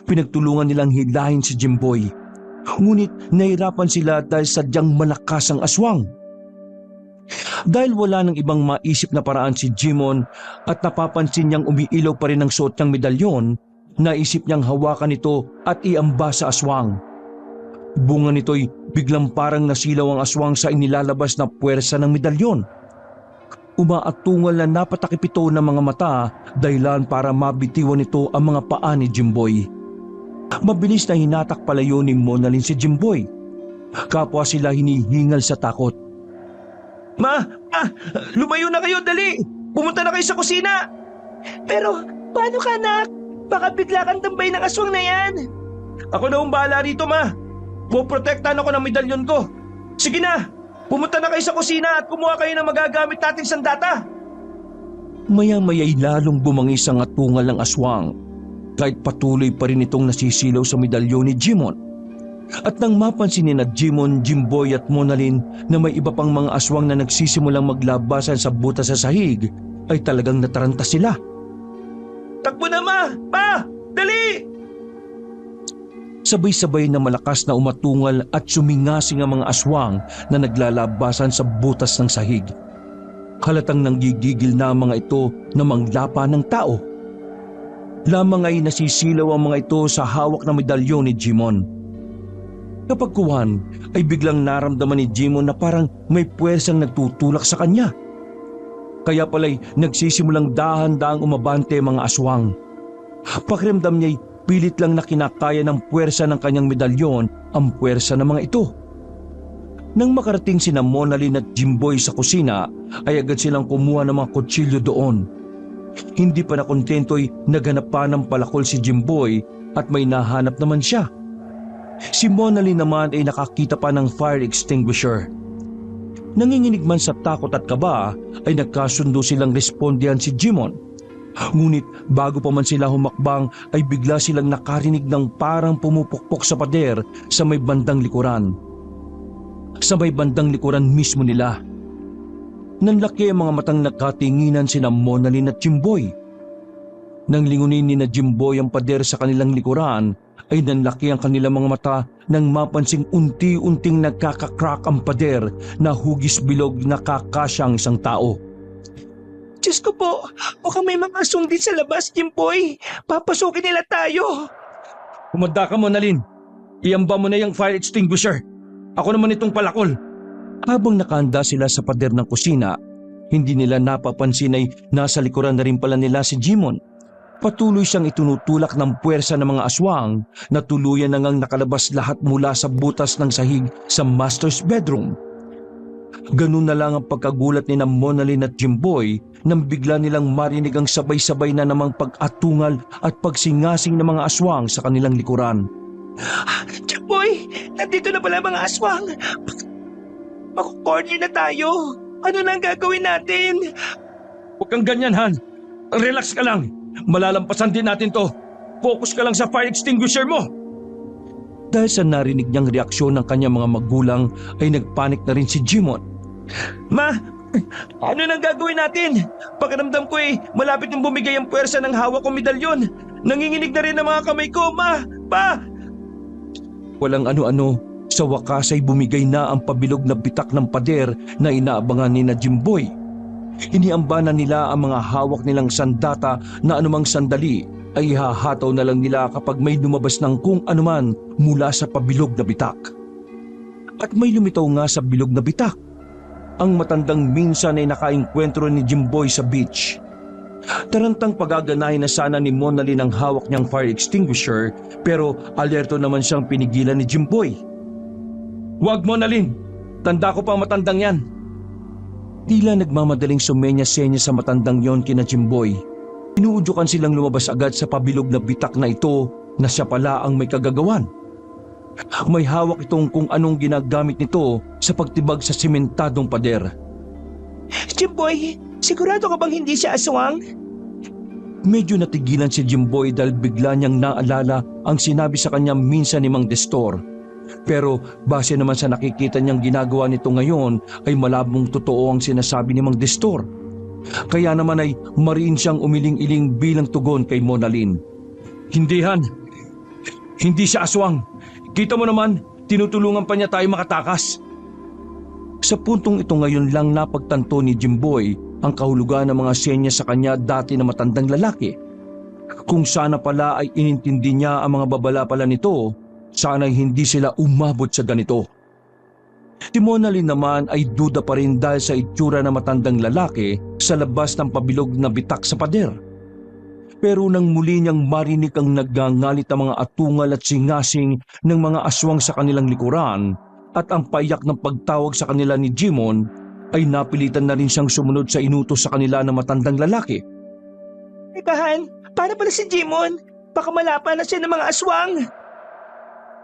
Pinagtulungan nilang hilahin si Jimboy. Ngunit nahirapan sila dahil sadyang malakas ang aswang. Dahil wala ng ibang maisip na paraan si Jimon at napapansin niyang umiilaw pa rin ang suot niyang medalyon, naisip niyang hawakan ito at iamba sa aswang. Bunga nito'y biglang parang nasilaw ang aswang sa inilalabas na puwersa ng medalyon. Umaatungal na napatakip ito ng mga mata dahilan para mabitiwan nito ang mga paa ni Jimboy. Mabilis na hinatak palayo ni Monalyn si Jimboy. Kapwa sila hinihingal sa takot. Ma! Lumayo na kayo, dali! Pumunta na kayo sa kusina! Pero paano ka anak? Baka bigla kang tambay ng aswang na yan. Ako na bahala rito, ma! Poprotektahan ako ng medalyon ko. Sige na! Pumunta na kayo sa kusina at kumuha kayo ng magagamit nating sandata! Maya-maya'y lalong bumangis ang atungal ng aswang, kahit patuloy pa rin itong nasisilaw sa medalyon ni Jimon. At nang mapansin ni na Jimon, Jimboy at Monalyn na may iba pang mga aswang na nagsisimulang maglabasan sa butas sa sahig, ay talagang nataranta sila. Takbo na, ma! Pa! Dali! Sabay-sabay na malakas na umatungal at sumingasing ang mga aswang na naglalabasan sa butas ng sahig. Halatang nanggigigil na ang mga ito na manglapa ng tao. Lamang ay nasisilaw ang mga ito sa hawak na medalyon ni Jimon. Kapag kuwan ay biglang naramdaman ni Jimon na parang may puwersang nagtutulak sa kanya. Kaya pala'y nagsisimulang dahan-dahang umabante mga aswang. Pakiramdam niya'y pilit lang na kinakaya ng puwersa ng kanyang medalyon ang puwersa ng mga ito. Nang makarating sina Monalyn at Jimboy sa kusina ay agad silang kumuha ng mga kutsilyo doon. Hindi pa nakontento'y naghanap pa ng palakol si Jimboy at may nahanap naman siya. Si Monalyn naman ay nakakita pa ng fire extinguisher. Nanginginig man sa takot at kaba ay nagkasundo silang respondihan si Jimon. Ngunit bago pa man sila humakbang ay bigla silang nakarinig ng parang pumupukpok sa pader sa may bandang likuran. Sa may bandang likuran mismo nila. Nanlaki ang mga matang nagkatinginan sina Monalyn at Jimboy. Nang lingunin ni na Jimboy ang pader sa kanilang likuran, ay nanlaki ang kanilang mga mata nang mapansing unti-unting nagkakakrak ang pader na hugis bilog na kakasyang isang tao. Diyos ko po, mukhang may mga aswang din sa labas, Jimboy. Papasukin nila tayo. Kumanda ka, Monalyn. Iamba mo na yung fire extinguisher. Ako naman itong palakol. Habang nakahanda sila sa pader ng kusina, hindi nila napapansin ay nasa likuran na rin pala nila si Jimon. Patuloy siyang itunutulak ng puwersa ng mga aswang na tuluyan na ngang nakalabas lahat mula sa butas ng sahig sa master's bedroom. Ganun na lang ang pagkagulat ni na Monalyn at Jimboy nang bigla nilang marinig ang sabay-sabay na namang pag-atungal at pagsingasing ng mga aswang sa kanilang likuran. Jimboy, nandito na pala mga aswang. Makukorner na tayo. Ano na ang gagawin natin? Huwag kang ganyan, Han. Relax ka lang. Malalampasan din natin to. Focus ka lang sa fire extinguisher mo. Dahil sa narinig niyang reaksyon ng kanyang mga magulang ay nagpanik na rin si Jimon. Ma, ano nang gagawin natin? Pakiramdam ko malapit nang bumigay ang puwersa ng hawak kong medalyon. Nanginginig na rin ang mga kamay ko, Ma! Pa! Walang ano-ano, sa wakas ay bumigay na ang pabilog na bitak ng pader na inaabangan ni na Jimboy. Iniambanan nila ang mga hawak nilang sandata na anumang sandali ay ihahataw na lang nila kapag may lumabas ng kung anuman mula sa pabilog na bitak. At may lumitaw nga sa bilog na bitak. Ang matandang minsan ay nakaengkwentro ni Jimboy sa beach. Tarantang pagaganahin na sana ni Monalyn ang hawak niyang fire extinguisher pero alerto naman siyang pinigilan ni Jimboy. Huwag, Monalyn. Tanda ko pa ang matandang yan. Tila nagmamadaling sumenya-senya sa matandang yon kina Jimboy. Inuudyokan silang lumabas agad sa pabilog na bitak na ito na siya pala ang may kagagawan. May hawak itong kung anong ginagamit nito sa pagtibag sa simentadong pader. Jimboy, sigurado ka bang hindi siya aswang? Medyo natigilan si Jimboy dahil bigla niyang naalala ang sinabi sa kanya minsan ni Mang Destor. Pero base naman sa nakikita niyang ginagawa nito ngayon ay malabong totoo ang sinasabi ni Mang Destor. Kaya naman ay mariin siyang umiling-iling bilang tugon kay Monalyn. Hindi, Han. Hindi siya aswang. Kita mo naman, tinutulungan pa niya tayo makatakas. Sa puntong ito ngayon lang napagtanto ni Jimboy ang kahulugan ng mga senya sa kanya dati na matandang lalaki. Kung sana pala ay inintindi niya ang mga babala pala nito, sana'y hindi sila umabot sa ganito. Si Monalyn naman ay duda pa rin dahil sa itsura ng matandang lalaki sa labas ng pabilog na bitak sa pader. Pero nang muli niyang marinig ang nagngangalit ang mga atungal at singasing ng mga aswang sa kanilang likuran at ang payak ng pagtawag sa kanila ni Jimon, ay napilitan na rin siyang sumunod sa inutos sa kanila ng matandang lalaki. Ikahan, paano pala si Jimon? Baka malapa na siya ng mga aswang.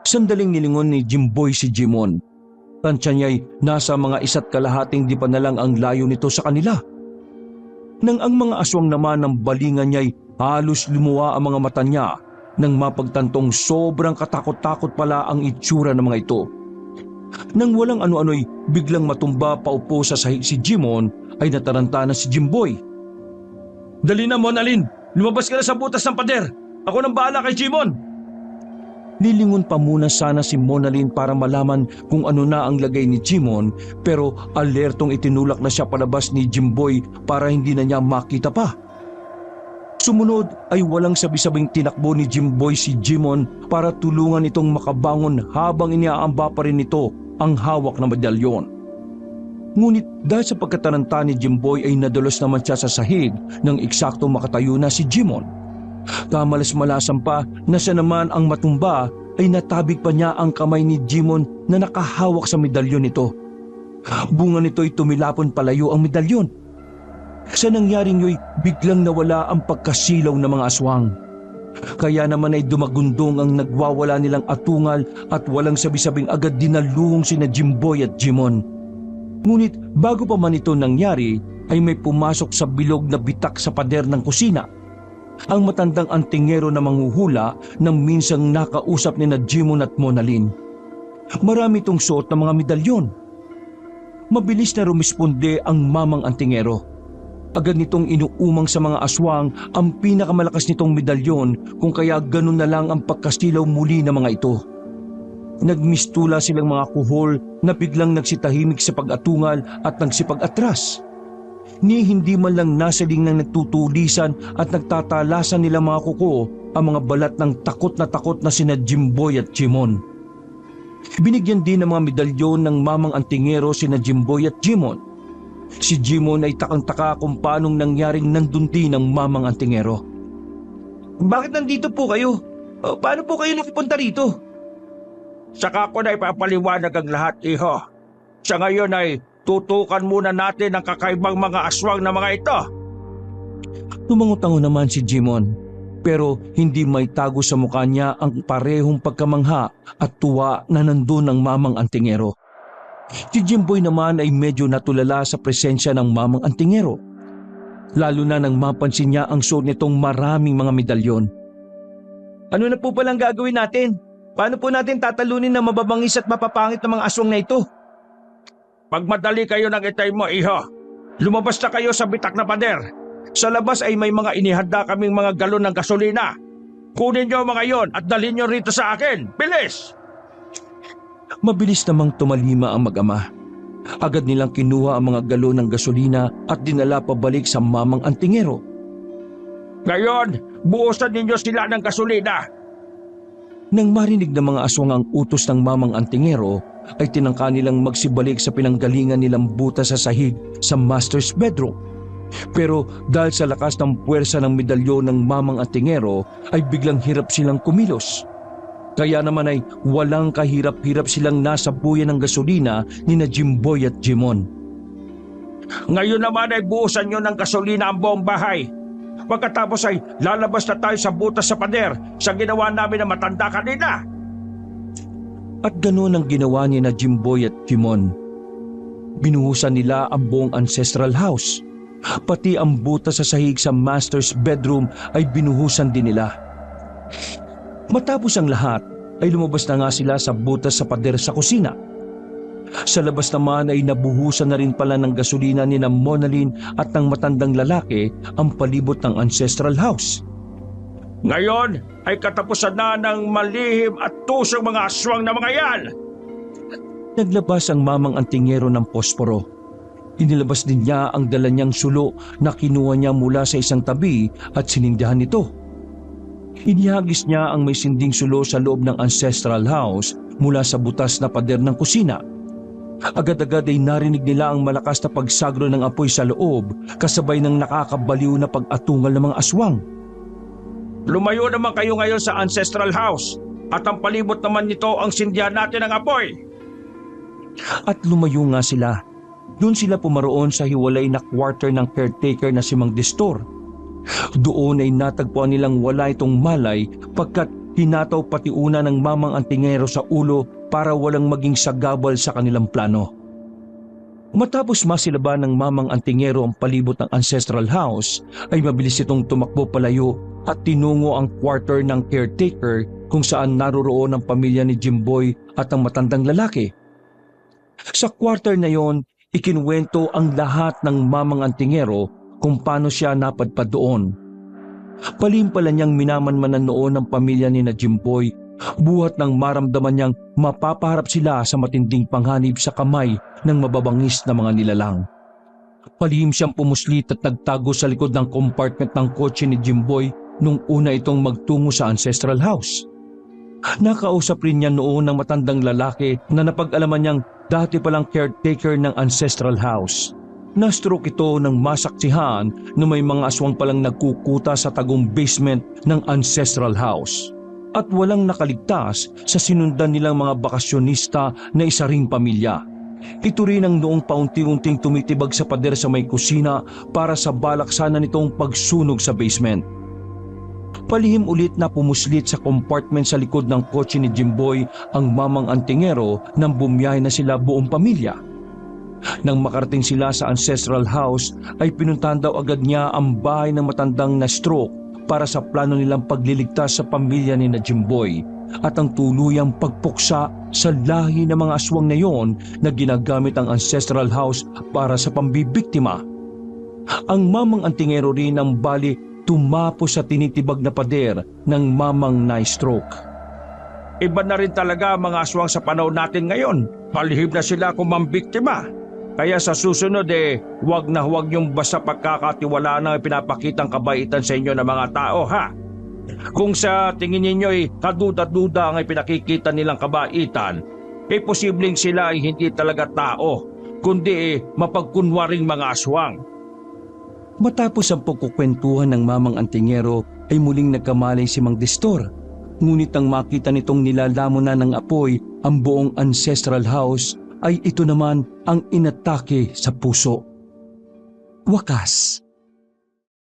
Sandaling nilingon ni Jimboy si Jimon. Tansya niya'y nasa mga 1.5 di pa na lang ang layo nito sa kanila. Nang ang mga aswang naman ng balingan niya'y halos lumuwa ang mga mata niya nang mapagtantong sobrang katakot-takot pala ang itsura ng mga ito. Nang walang ano-ano'y biglang matumba paupo sa sahig si Jimon ay nataranta na si Jimboy. Dali na, Monalyn. Lumabas ka na sa butas ng pader. Ako nang bahala kay Jimon. Lilingon pa muna sana si Monalyn para malaman kung ano na ang lagay ni Jimon, pero alertong itinulak na siya palabas ni Jimboy para hindi na niya makita pa. Sumunod ay walang sabi-sabing tinakbo ni Jimboy si Jimon para tulungan itong makabangon habang iniaamba pa rin nito ang hawak na medalyon. Ngunit dahil sa pagkataranta ni Jimboy ay nadalos naman siya sa sahig nang eksaktong makatayo na si Jimon. Kamalas-malasan pa na siya naman ang matumba ay natabig pa niya ang kamay ni Jimon na nakahawak sa medalyon nito. Bunga nito'y tumilapon palayo ang medalyon. Sa nangyaring yo'y biglang nawala ang pagkasilaw ng mga aswang. Kaya naman ay dumagundong ang nagwawala nilang atungal at walang sabi-sabing agad dinaluhong sina Jimboy at Jimon. Ngunit bago pa man ito nangyari ay may pumasok sa bilog na bitak sa pader ng kusina. Ang matandang antingero na manghuhula nang minsang nakausap ni na Jimon at Monalyn. Marami itong suot ng mga medalyon. Mabilis na rumisponde ang mamang antingero. Agad nitong inuumang sa mga aswang ang pinakamalakas nitong medalyon kung kaya ganun na lang ang pagkastilaw muli ng mga ito. Nagmistula silang mga kuhol na biglang nagsitahimik sa pag-atungal at nagsipag-atras. ni hindi man lang nasaling ng nagtutulisan at nagtatalasan nila mga kuko ang mga balat ng takot na sina Jimboy at Jimon. Binigyan din ng mga medalyon ng mamang antingero sina Jimboy at Jimon. Si Jimon ay takang-taka kung paanong nangyaring nandun din ang mamang antingero. Bakit nandito po kayo? Paano po kayo nakipunta rito? Saka ko na ipapaliwanag ang lahat, iho. Sa ngayon ay tutukan muna natin ang kakaibang mga aswang na mga ito. Tumango-tango naman si Jimon, pero hindi may tago sa mukha niya ang parehong pagkamangha at tuwa na nandun ang mamang antingero. Si Jimboy naman ay medyo natulala sa presensya ng mamang antingero, lalo na nang mapansin niya ang suot nitong maraming mga medalyon. Ano na po palang gagawin natin? Paano po natin tatalunin ang mababangis at mapapangit na mga aswang na ito? Pagmadali kayo ng itay mo, iho. Lumabas na kayo sa bitak na pader. Sa labas ay may mga inihanda kaming mga galon ng gasolina. Kunin niyo mga yon at dalhin niyo rito sa akin. Bilis! Mabilis namang tumalima ang mag-ama. Agad nilang kinuha ang mga galon ng gasolina at dinala pabalik sa mamang antingero. Ngayon, buusan ninyo sila ng gasolina. Nang marinig ng mga aswang ang utos ng mamang antingero, ay tinangka nilang magsibalik sa pinanggalingan nilang butas sa sahig sa master's bedroom. Pero dahil sa lakas ng puwersa ng medalyon ng mamang antingero, ay biglang hirap silang kumilos. Kaya naman ay walang kahirap-hirap silang nasa buyan ng gasolina ni na Jimboy at Jimon. Ngayon naman ay buusan nyo ng gasolina ang buong bahay. Pagkatapos ay lalabas na tayo sa butas sa pader sa ginawa namin na matanda kanina. At ganoon ang ginawa ni na Jimboy at Jimon. Binuhusan nila ang buong ancestral house. Pati ang butas sa sahig sa master's bedroom ay binuhusan din nila. Matapos ang lahat, ay lumabas na nga sila sa butas sa pader sa kusina. Sa labas naman ay nabuhusan na rin pala ng gasolina ni na Monalyn at ng matandang lalaki ang palibot ng ancestral house. Ngayon ay katapusan na ng malihim at tusong mga aswang na mga yan. Naglabas ang mamang antingero ng posporo. Inilabas din niya ang dala niyang sulo na kinuha niya mula sa isang tabi at sinindihan nito. Inihagis niya ang may sinding sulo sa loob ng ancestral house mula sa butas na pader ng kusina. Agad-agad ay narinig nila ang malakas na pagsagro ng apoy sa loob kasabay ng nakakabaliw na pag-atungal ng mga aswang. Lumayo naman kayo ngayon sa ancestral house at ang palibot naman nito ang sindihan natin ng apoy. At lumayo nga sila. Doon sila pumaroon sa hiwalay na quarter ng caretaker na si Mang Destor. Doon ay natagpuan nilang wala itong malay pagkat hinataw pati una ng mamang antingero sa ulo para walang maging sagabal sa kanilang plano. Matapos masilaban ng mamang antingero ang palibot ng ancestral house, ay mabilis itong tumakbo palayo at tinungo ang quarter ng caretaker kung saan naroroon ang pamilya ni Jimboy at ang matandang lalaki. Sa quarter na yon, ikinuwento ang lahat ng mamang antingero kung paano siya napadpad doon. Palihim pala niyang minamanmanan noon ng pamilya ni na Jimboy, buhat nang maramdaman niyang mapapaharap sila sa matinding panghanib sa kamay ng mababangis na mga nilalang. Palihim siyang pumuslit at nagtago sa likod ng compartment ng kotse ni Jimboy nung una itong magtungo sa ancestral house. Nakausap rin niya noon ng matandang lalaki na napag-alaman niyang dati palang caretaker ng ancestral house. Na-stroke ito nang masaksihan na may mga aswang palang nagkukuta sa tagong basement ng ancestral house. At walang nakaligtas sa sinundan nilang mga bakasyonista na isa ring pamilya. Ito rin ang noong paunti-unting tumitibag sa pader sa may kusina para sa balak sana nitong pagsunog sa basement. Palihim ulit na pumuslit sa compartment sa likod ng kotse ni Jimboy ang mamang antingero nang bumiyahe na sila buong pamilya. Nang makarating sila sa ancestral house ay pinuntahan daw agad niya ang bahay ng matandang na stroke para sa plano nilang pagliligtas sa pamilya ni na Jimboy at ang tuluyang pagpuksa sa lahi ng mga aswang na yon na ginagamit ang ancestral house para sa pambibiktima. Ang mamang antingero rin ang bali tumapos sa tinitibag na pader ng mamang na-stroke. Iba na rin talaga ang mga aswang sa panahon natin ngayon. Palihim na sila kung mambiktima. Kaya sa susunod huwag na huwag yung basta pagkakatiwalaan na pinapakitang kabaitan sa inyo ng mga tao, ha? Kung sa tingin ninyo kaduda-duda ang pinakikita nilang kabaitan, posibleng sila ay hindi talaga tao, kundi mapagkunwaring mga aswang. Matapos ang pagkukwentuhan ng mamang antingero ay muling nagkamalay si Mang Destor. Ngunit ang makita nitong nilalamon na ng apoy ang buong ancestral house ay ito naman ang inatake sa puso. Wakas,